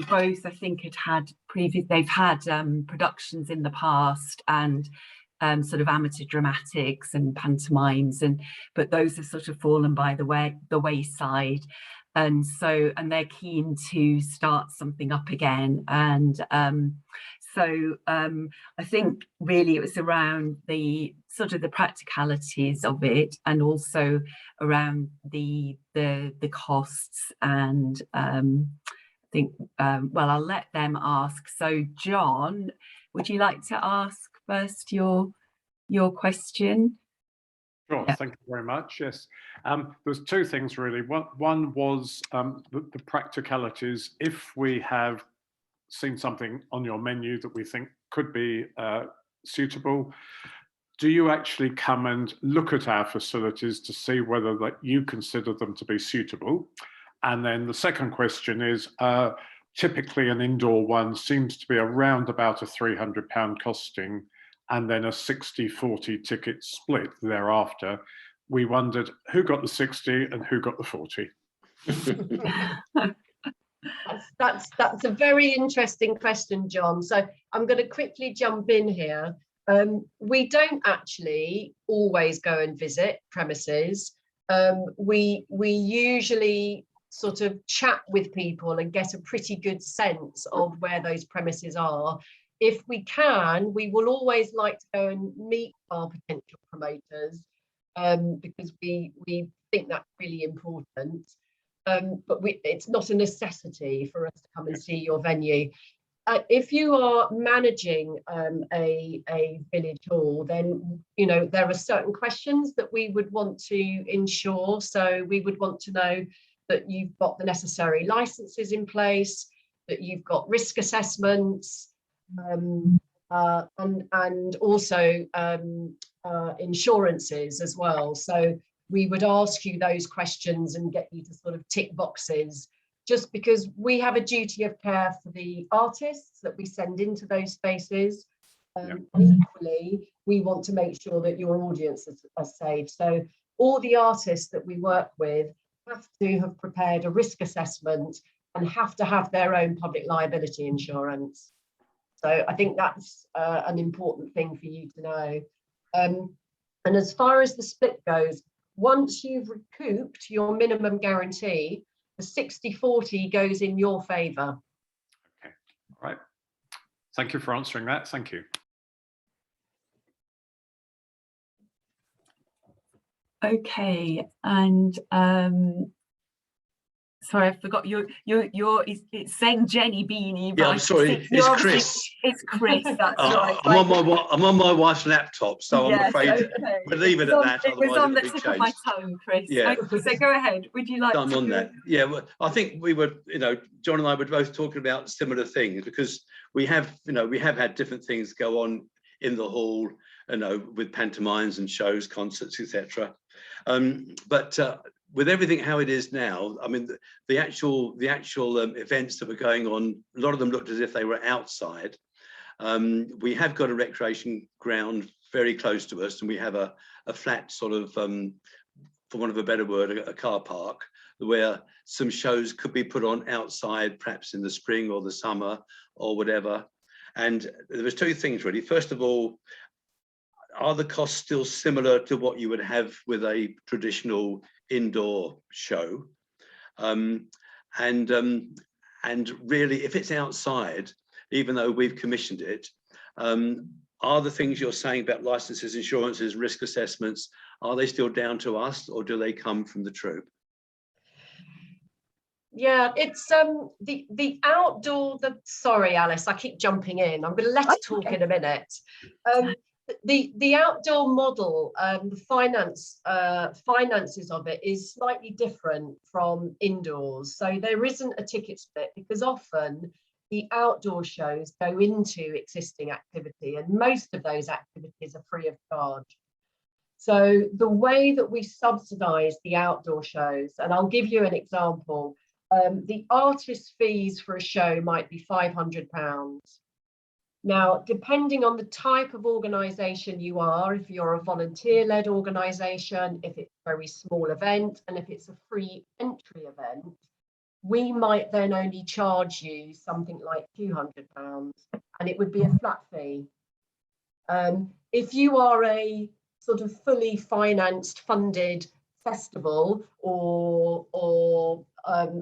both they've had productions in the past, and sort of amateur dramatics and pantomimes, but those have sort of fallen by the wayside, and they're keen to start something up again. And so I think really it was around the sort of the practicalities of it, and also around the costs. And I think I'll let them ask. So John, would you like to ask first your question? Sure, thank you very much. Yes, there's two things really. One was the practicalities. If we have seen something on your menu that we think could be suitable, do you actually come and look at our facilities to see whether that you consider them to be suitable? And then the second question is, typically an indoor one seems to be around about a £300 costing, and then a 60-40 ticket split thereafter. We wondered who got the 60 and who got the 40. That's a very interesting question, John. So I'm going to quickly jump in here. We don't actually always go and visit premises. We usually sort of chat with people and get a pretty good sense of where those premises are. If we can, we will always like to go and meet our potential promoters, because we think that's really important. But it's not a necessity for us to come and see your venue. If you are managing a village hall, then there are certain questions that we would want to ensure. So we would want to know that you've got the necessary licenses in place, that you've got risk assessments, and also insurances as well. So we would ask you those questions and get you to sort of tick boxes, just because we have a duty of care for the artists that we send into those spaces. Equally, we want to make sure that your audience are safe. So all the artists that we work with have to have prepared a risk assessment and have to have their own public liability insurance. So I think that's an important thing for you to know. And as far as the split goes, once you've recouped your minimum guarantee, the 60-40 goes in your favour. Okay, all right. Thank you for answering that. Thank you. Okay, and sorry, I forgot it's saying Jenny Beanie. Yeah, I'm sorry, it's Chris. It's Chris, that's right. I'm on my wife's laptop, so I'm afraid okay. we'll leave it at that. It was on the it'll be tip of my tongue, Chris. Yeah. Okay, so go ahead. Would you like I'm to? on that. Yeah, well, I think we were, John and I were both talking about similar things, because we have had different things go on in the hall, with pantomimes and shows, concerts, etc. But with everything how it is now, I mean, the actual events that were going on, a lot of them looked as if they were outside. We have got a recreation ground very close to us, and we have a flat sort of, for want of a better word, a car park where some shows could be put on outside, perhaps in the spring or the summer or whatever. And there was two things really. First of all, are the costs still similar to what you would have with a traditional indoor show? And really, if it's outside, even though we've commissioned it, are the things you're saying about licenses, insurances, risk assessments, are they still down to us, or do they come from the troupe? Yeah, it's the outdoor. Sorry, Alice, I keep jumping in. I'm going to let her talk in a minute. The outdoor model, the finances of it is slightly different from indoors. So there isn't a ticket split, because often the outdoor shows go into existing activity, and most of those activities are free of charge. So the way that we subsidise the outdoor shows, and I'll give you an example. The artist fees for a show might be £500. Now, depending on the type of organisation you are, if you're a volunteer-led organisation, if it's a very small event, and if it's a free entry event, we might then only charge you something like £200, and it would be a flat fee. If you are a sort of fully financed, funded festival or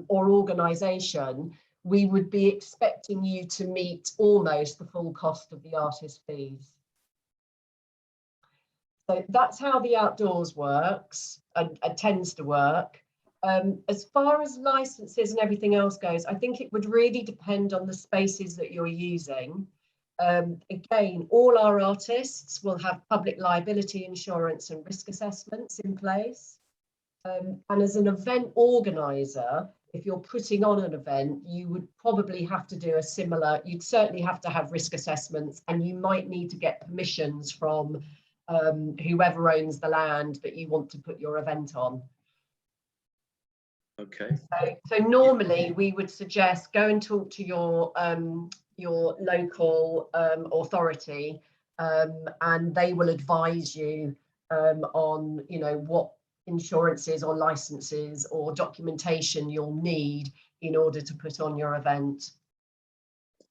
organisation, we would be expecting you to meet almost the full cost of the artist fees. So that's how the outdoors works and tends to work. As far as licenses and everything else goes, I think it would really depend on the spaces that you're using. Again, all our artists will have public liability insurance and risk assessments in place. And as an event organizer, if you're putting on an event, you would probably have to do a similar, you'd certainly have to have risk assessments, and you might need to get permissions from whoever owns the land that you want to put your event on. Okay. So normally we would suggest go and talk to your local authority, and they will advise you on, you know, what insurances or licenses or documentation you'll need in order to put on your event.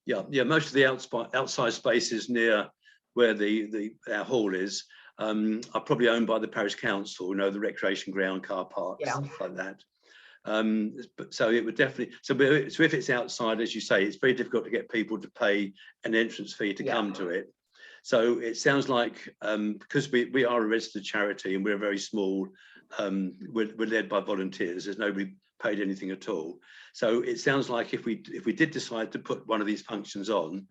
Yeah. Most of the outside spaces near where our hall is are probably owned by the parish council. You know, the recreation ground, car parks, stuff like that. But so it would definitely. So if it's outside, as you say, it's very difficult to get people to pay an entrance fee to come to it. So it sounds like because we are a registered charity and we're very small, we're led by volunteers. There's nobody paid anything at all. So it sounds like if we did decide to put one of these functions on,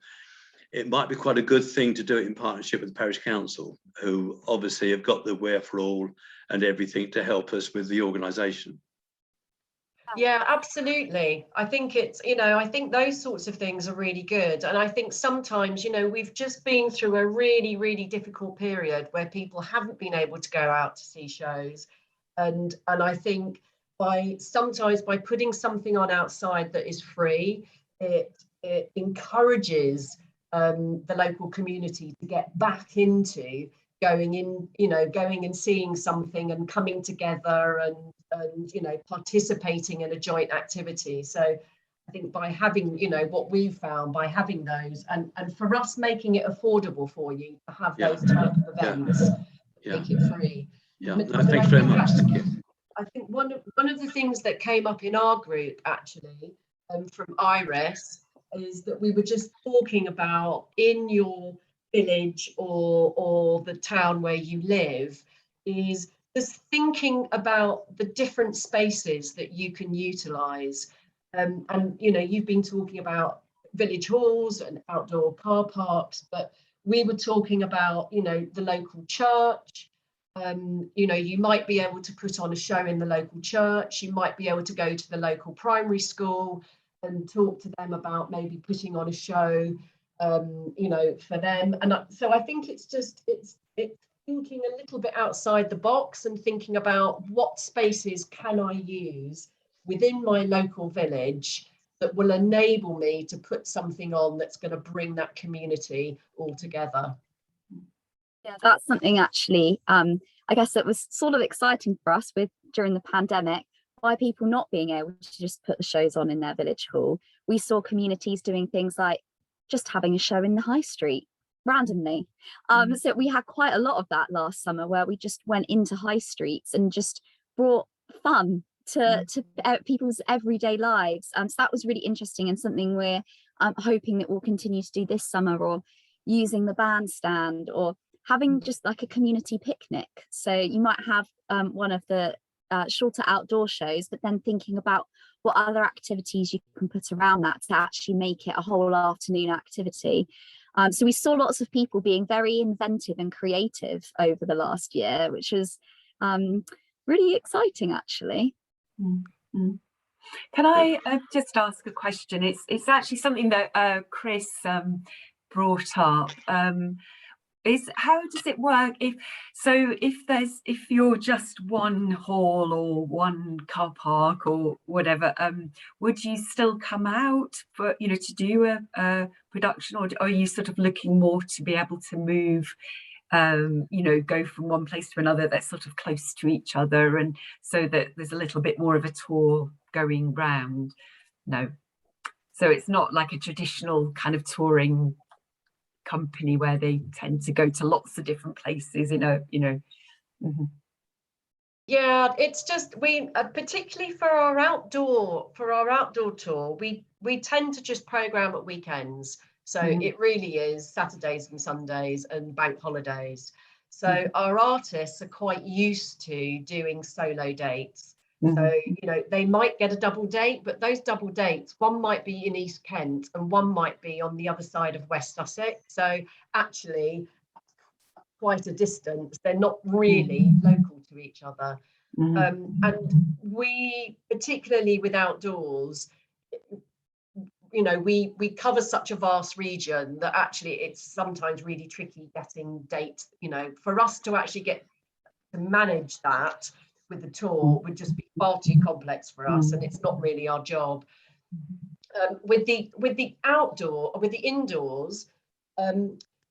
it might be quite a good thing to do it in partnership with the parish council, who obviously have got the wherewithal and everything to help us with the organisation. Yeah, absolutely. I think it's, you know, I think those sorts of things are really good. And I think sometimes, you know, we've just been through a really, really difficult period where people haven't been able to go out to see shows. And I think sometimes by putting something on outside that is free, it encourages the local community to get back into going and seeing something and coming together and you know, participating in a joint activity. So I think by having, you know, what we've found by having those and for us making it affordable for you to have those type of events, make it free. No, thanks very much. I think one of the things that came up in our group actually from Iris is that we were just talking about in your village or the town where you live is just thinking about the different spaces that you can utilize. And you know, you've been talking about village halls and outdoor car parks, but we were talking about, you know, the local church. You know, you might be able to put on a show in the local church. You might be able to go to the local primary school and talk to them about maybe putting on a show, you know, for them. And so I think it's thinking a little bit outside the box and thinking about what spaces can I use within my local village that will enable me to put something on that's going to bring that community all together. Yeah, that's something actually, I guess that was sort of exciting for us during the pandemic, by people not being able to just put the shows on in their village hall. We saw communities doing things like just having a show in the high street randomly. So we had quite a lot of that last summer where we just went into high streets and just brought fun to people's everyday lives. So that was really interesting and something we're hoping that we'll continue to do this summer, or using the bandstand, or having just like a community picnic. So you might have one of the shorter outdoor shows, but then thinking about what other activities you can put around that to actually make it a whole afternoon activity. So we saw lots of people being very inventive and creative over the last year, which was really exciting actually. Mm-hmm. Can I just ask a question? It's actually something that Chris brought up. Is how does it work if you're just one hall or one car park or whatever, would you still come out for, you know, to do a production, or are you sort of looking more to be able to move, you know, go from one place to another that's sort of close to each other, and so that there's a little bit more of a tour going round? No, so it's not like a traditional kind of touring company where they tend to go to lots of different places, you know. Mm-hmm. Yeah, it's just we particularly for our outdoor tour, we tend to just program at weekends. So it really is Saturdays and Sundays and bank holidays. So our artists are quite used to doing solo dates. So, you know, they might get a double date, but those double dates, one might be in East Kent and one might be on the other side of West Sussex. So actually quite a distance. They're not really local to each other. And we, particularly with outdoors, you know, we cover such a vast region that actually it's sometimes really tricky getting dates, you know, for us to actually get to manage that. with the tour would just be far too complex for us, and it's not really our job. With the indoors,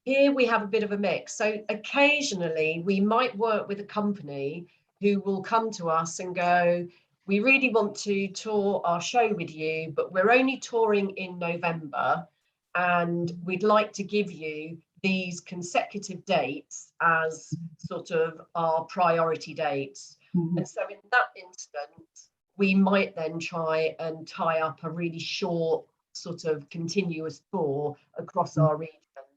here we have a bit of a mix. So occasionally we might work with a company who will come to us and go, we really want to tour our show with you, but we're only touring in November, and we'd like to give you these consecutive dates as sort of our priority dates. And so in that instance, we might then try and tie up a really short sort of continuous tour across our region.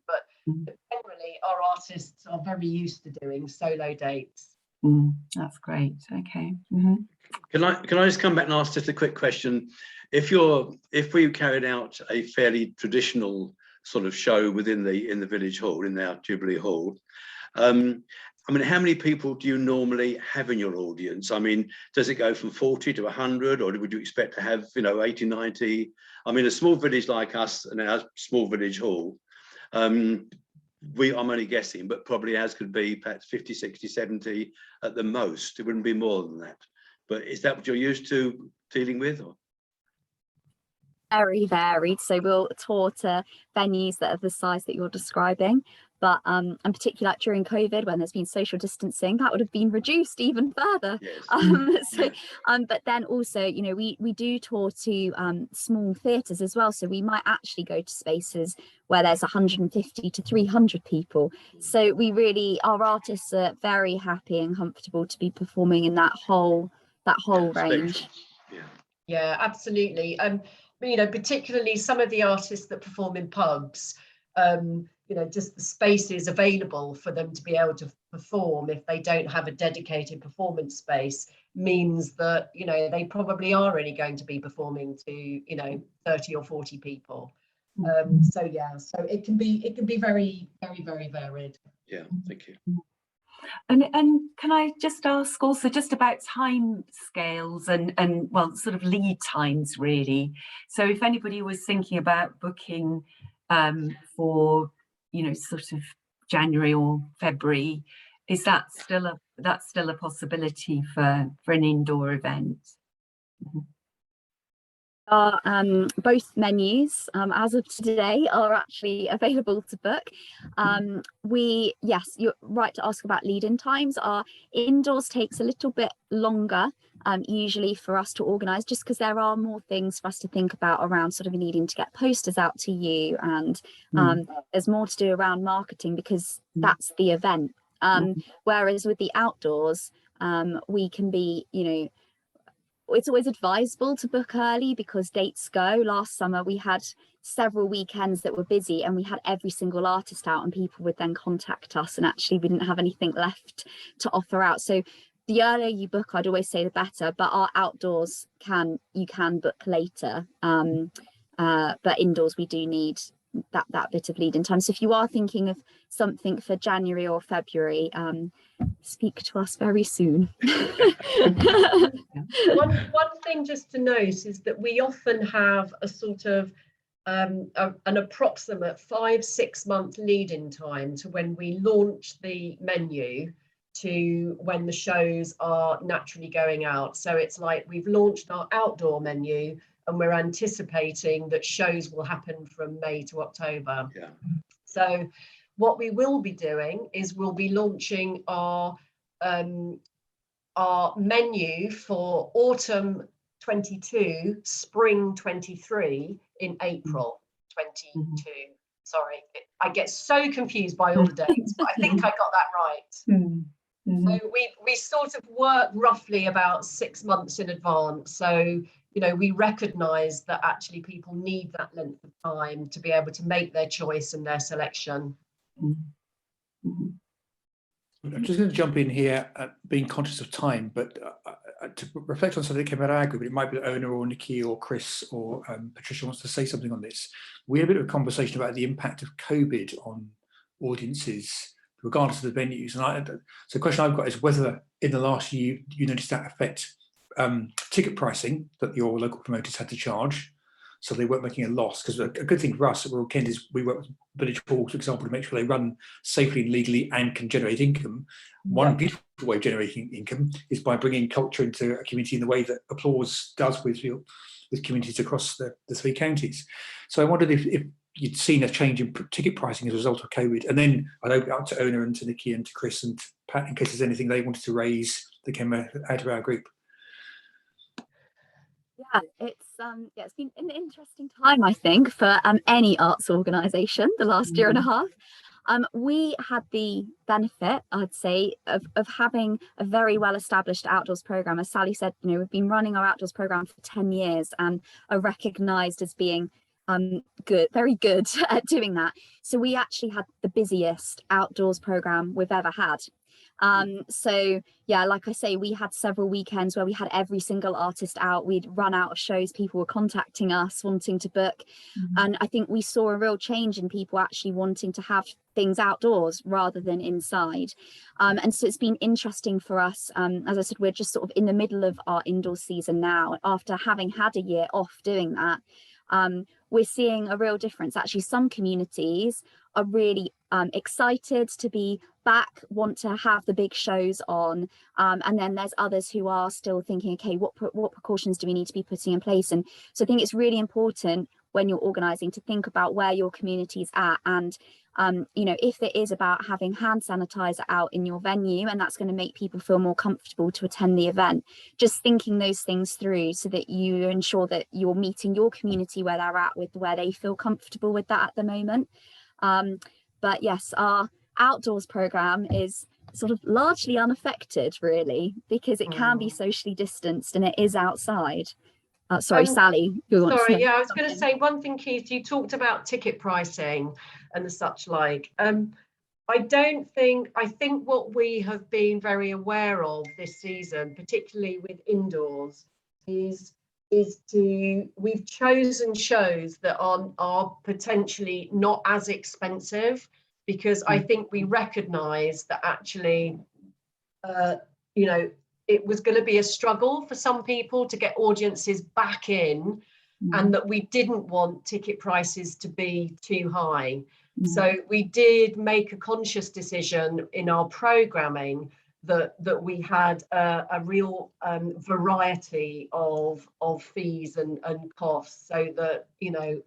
But generally, our artists are very used to doing solo dates. That's great. Okay. Can I just come back and ask just a quick question? If we carried out a fairly traditional sort of show within the village hall, in our Jubilee Hall, I mean, how many people do you normally have in your audience? I mean, does it go from 40 to 100, or would you expect to have, 80, 90? I mean, a small village like us and our small village hall, I'm only guessing, but probably as could be perhaps 50, 60, 70 at the most. It wouldn't be more than that. But is that what you're used to dealing with? Or? Very varied. So we'll tour to venues that are the size that you're describing. But in particular during COVID, when there's been social distancing, that would have been reduced even further. Yes. But then also, we do tour to small theatres as well. So we might actually go to spaces where there's 150 to 300 people. So our artists are very happy and comfortable to be performing in that whole range. Yeah, absolutely. Particularly some of the artists that perform in pubs, just the spaces available for them to be able to perform if they don't have a dedicated performance space means that, they probably are only going to be performing to, 30 or 40 people. So it can be very, very, very varied. Yeah, thank you. And can I just ask also just about time scales and well, sort of lead times really. So if anybody was thinking about booking for sort of January or February, is that still a possibility for an indoor event? Both menus as of today are actually available to book. Yes, you're right to ask about lead-in times. Our indoors takes a little bit longer usually for us to organise, just because there are more things for us to think about around sort of needing to get posters out to you, and there's more to do around marketing because that's the event. Whereas with the outdoors, we can be, it's always advisable to book early because dates go. Last summer we had several weekends that were busy and we had every single artist out, and people would then contact us and actually we didn't have anything left to offer out. So the earlier you book, I'd always say the better, but our outdoors you can book later, but indoors we do need that bit of lead in time. So if you are thinking of something for January or February, speak to us very soon. One thing just to note is that we often have a sort of an approximate 5-6 month lead-in time to when we launch the menu to when the shows are naturally going out. So it's like we've launched our outdoor menu and we're anticipating that shows will happen from May to October. Yeah. So what we will be doing is we'll be launching our menu for autumn 22, spring 23 in April 22. Sorry, I get so confused by all the dates, but I think I got that right. So we sort of work roughly about 6 months in advance. So, we recognise that actually people need that length of time to be able to make their choice and their selection. I'm just going to jump in here, being conscious of time, but to reflect on something that came out of ACRE, but it might be the owner or Nikki or Chris or Patricia wants to say something on this. We had a bit of a conversation about the impact of COVID on audiences, regardless of the venues. And so the question I've got is whether in the last year you noticed that affect ticket pricing that your local promoters had to charge, so they weren't making a loss. Because a good thing for us at Royal Kent is we work with village halls, for example, to make sure they run safely and legally and can generate income. One beautiful way of generating income is by bringing culture into a community in the way that Applause does with communities across the 3 counties. So I wondered if you'd seen a change in ticket pricing as a result of COVID, and then I'd open it up to Ona and to Nikki and to Chris and to Pat in case there's anything they wanted to raise that came out of our group. Yeah, it's been an interesting time, I think, for any arts organisation the last year and a half. We had the benefit, I'd say, of having a very well-established outdoors programme. As Sally said, you know, we've been running our outdoors programme for 10 years and are recognised as being very good at doing that. So we actually had the busiest outdoors programme we've ever had. So yeah, like I say, we had several weekends where we had every single artist out. We'd run out of shows, people were contacting us wanting to book, and I think we saw a real change in people actually wanting to have things outdoors rather than inside. And so it's been interesting for us. As I said, we're just sort of in the middle of our indoor season now. After having had a year off doing that, we're seeing a real difference. Actually, some communities are really excited to be back, want to have the big shows on, and then there's others who are still thinking, okay, what precautions do we need to be putting in place? And so I think it's really important when you're organising to think about where your community's at, and you know, if it is about having hand sanitizer out in your venue and that's going to make people feel more comfortable to attend the event, just thinking those things through so that you ensure that you're meeting your community where they're at with where they feel comfortable with that at the moment. But yes, our outdoors programme is sort of largely unaffected, really, because it can be socially distanced and it is outside. Sorry, Sally. Sorry, yeah, I was going to say one thing, Keith. You talked about ticket pricing and the such like. I think what we have been very aware of this season, particularly with indoors, is we've chosen shows that are potentially not as expensive, because I think we recognise that actually, you know, it was going to be a struggle for some people to get audiences back in, and that we didn't want ticket prices to be too high. So we did make a conscious decision in our programming that we had a real variety of fees and costs, so that, you know,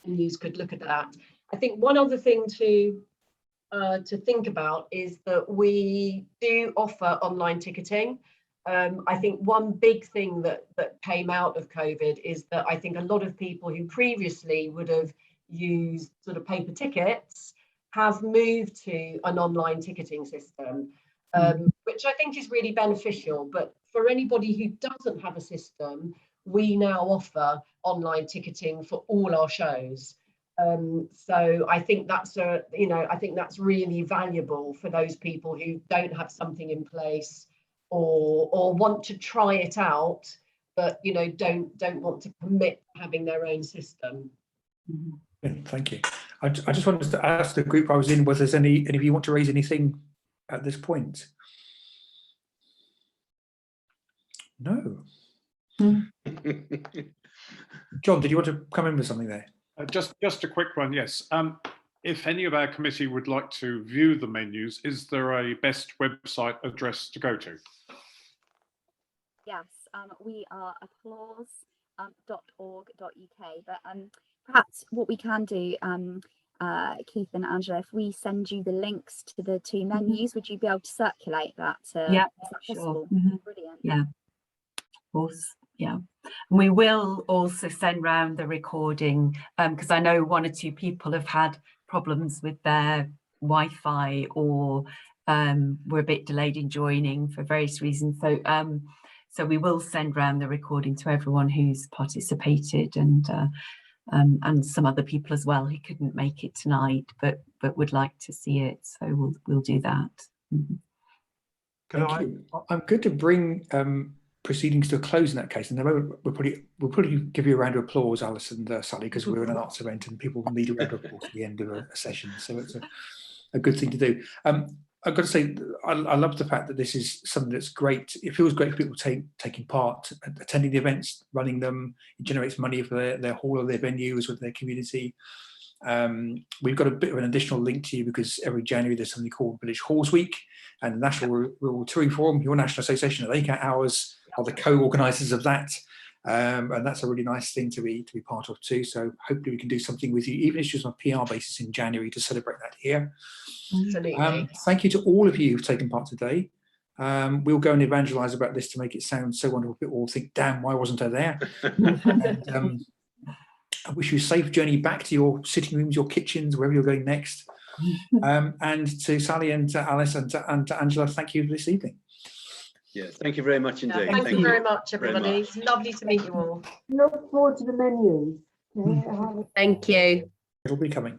venues could look at that. I think one other thing to think about is that we do offer online ticketing. I think one big thing that came out of COVID is that I think a lot of people who previously would have used sort of paper tickets have moved to an online ticketing system, which I think is really beneficial. But for anybody who doesn't have a system, we now offer online ticketing for all our shows. So I think that's I think that's really valuable for those people who don't have something in place, or want to try it out, but, you know, don't want to commit to having their own system. Thank you. I just wanted to ask the group I was in whether there's any of you want to raise anything at this point. No. John, did you want to come in with something there? Just a quick one, yes. If any of our committee would like to view the menus, is there a best website address to go to? Yes, we are applause.org.uk, but perhaps what we can do, Keith and Angela, if we send you the links to the 2 menus, would you be able to circulate that? Yeah, sure. Brilliant. Yeah, of course. Yeah, and we will also send round the recording, because I know 1 or 2 people have had problems with their Wi-Fi, or were a bit delayed in joining for various reasons. So we will send round the recording to everyone who's participated, and some other people as well who couldn't make it tonight, but would like to see it. So we'll do that. Thank you. I'm going to bring proceedings to a close in that case, and then we'll probably give you a round of applause, Alice and Sally, because we're in an arts event and people need a round of applause at the end of a session, so it's a good thing to do. I've got to say, I love the fact that this is something that's great. It feels great for people taking part, attending the events, running them. It generates money for their hall or their venues with their community. We've got a bit of an additional link to you because every January there's something called Village Halls Week, and the National Rural Touring Forum, your National Association of ACRE Hours, are the co-organisers of that. And that's a really nice thing to be part of too. So hopefully we can do something with you, even if it's just on a PR basis in January, to celebrate that here. Absolutely. Thank you to all of you who've taken part today. We'll go and evangelise about this to make it sound so wonderful. People will think, damn, why wasn't I there? And, I wish you a safe journey back to your sitting rooms, your kitchens, wherever you're going next. And to Sally and to Alice and to Angela, thank you for this evening. Yeah, thank you very much indeed. Thank you very much, very everybody. much. It's lovely to meet you all. Look forward to the menus. Thank you. It'll be coming.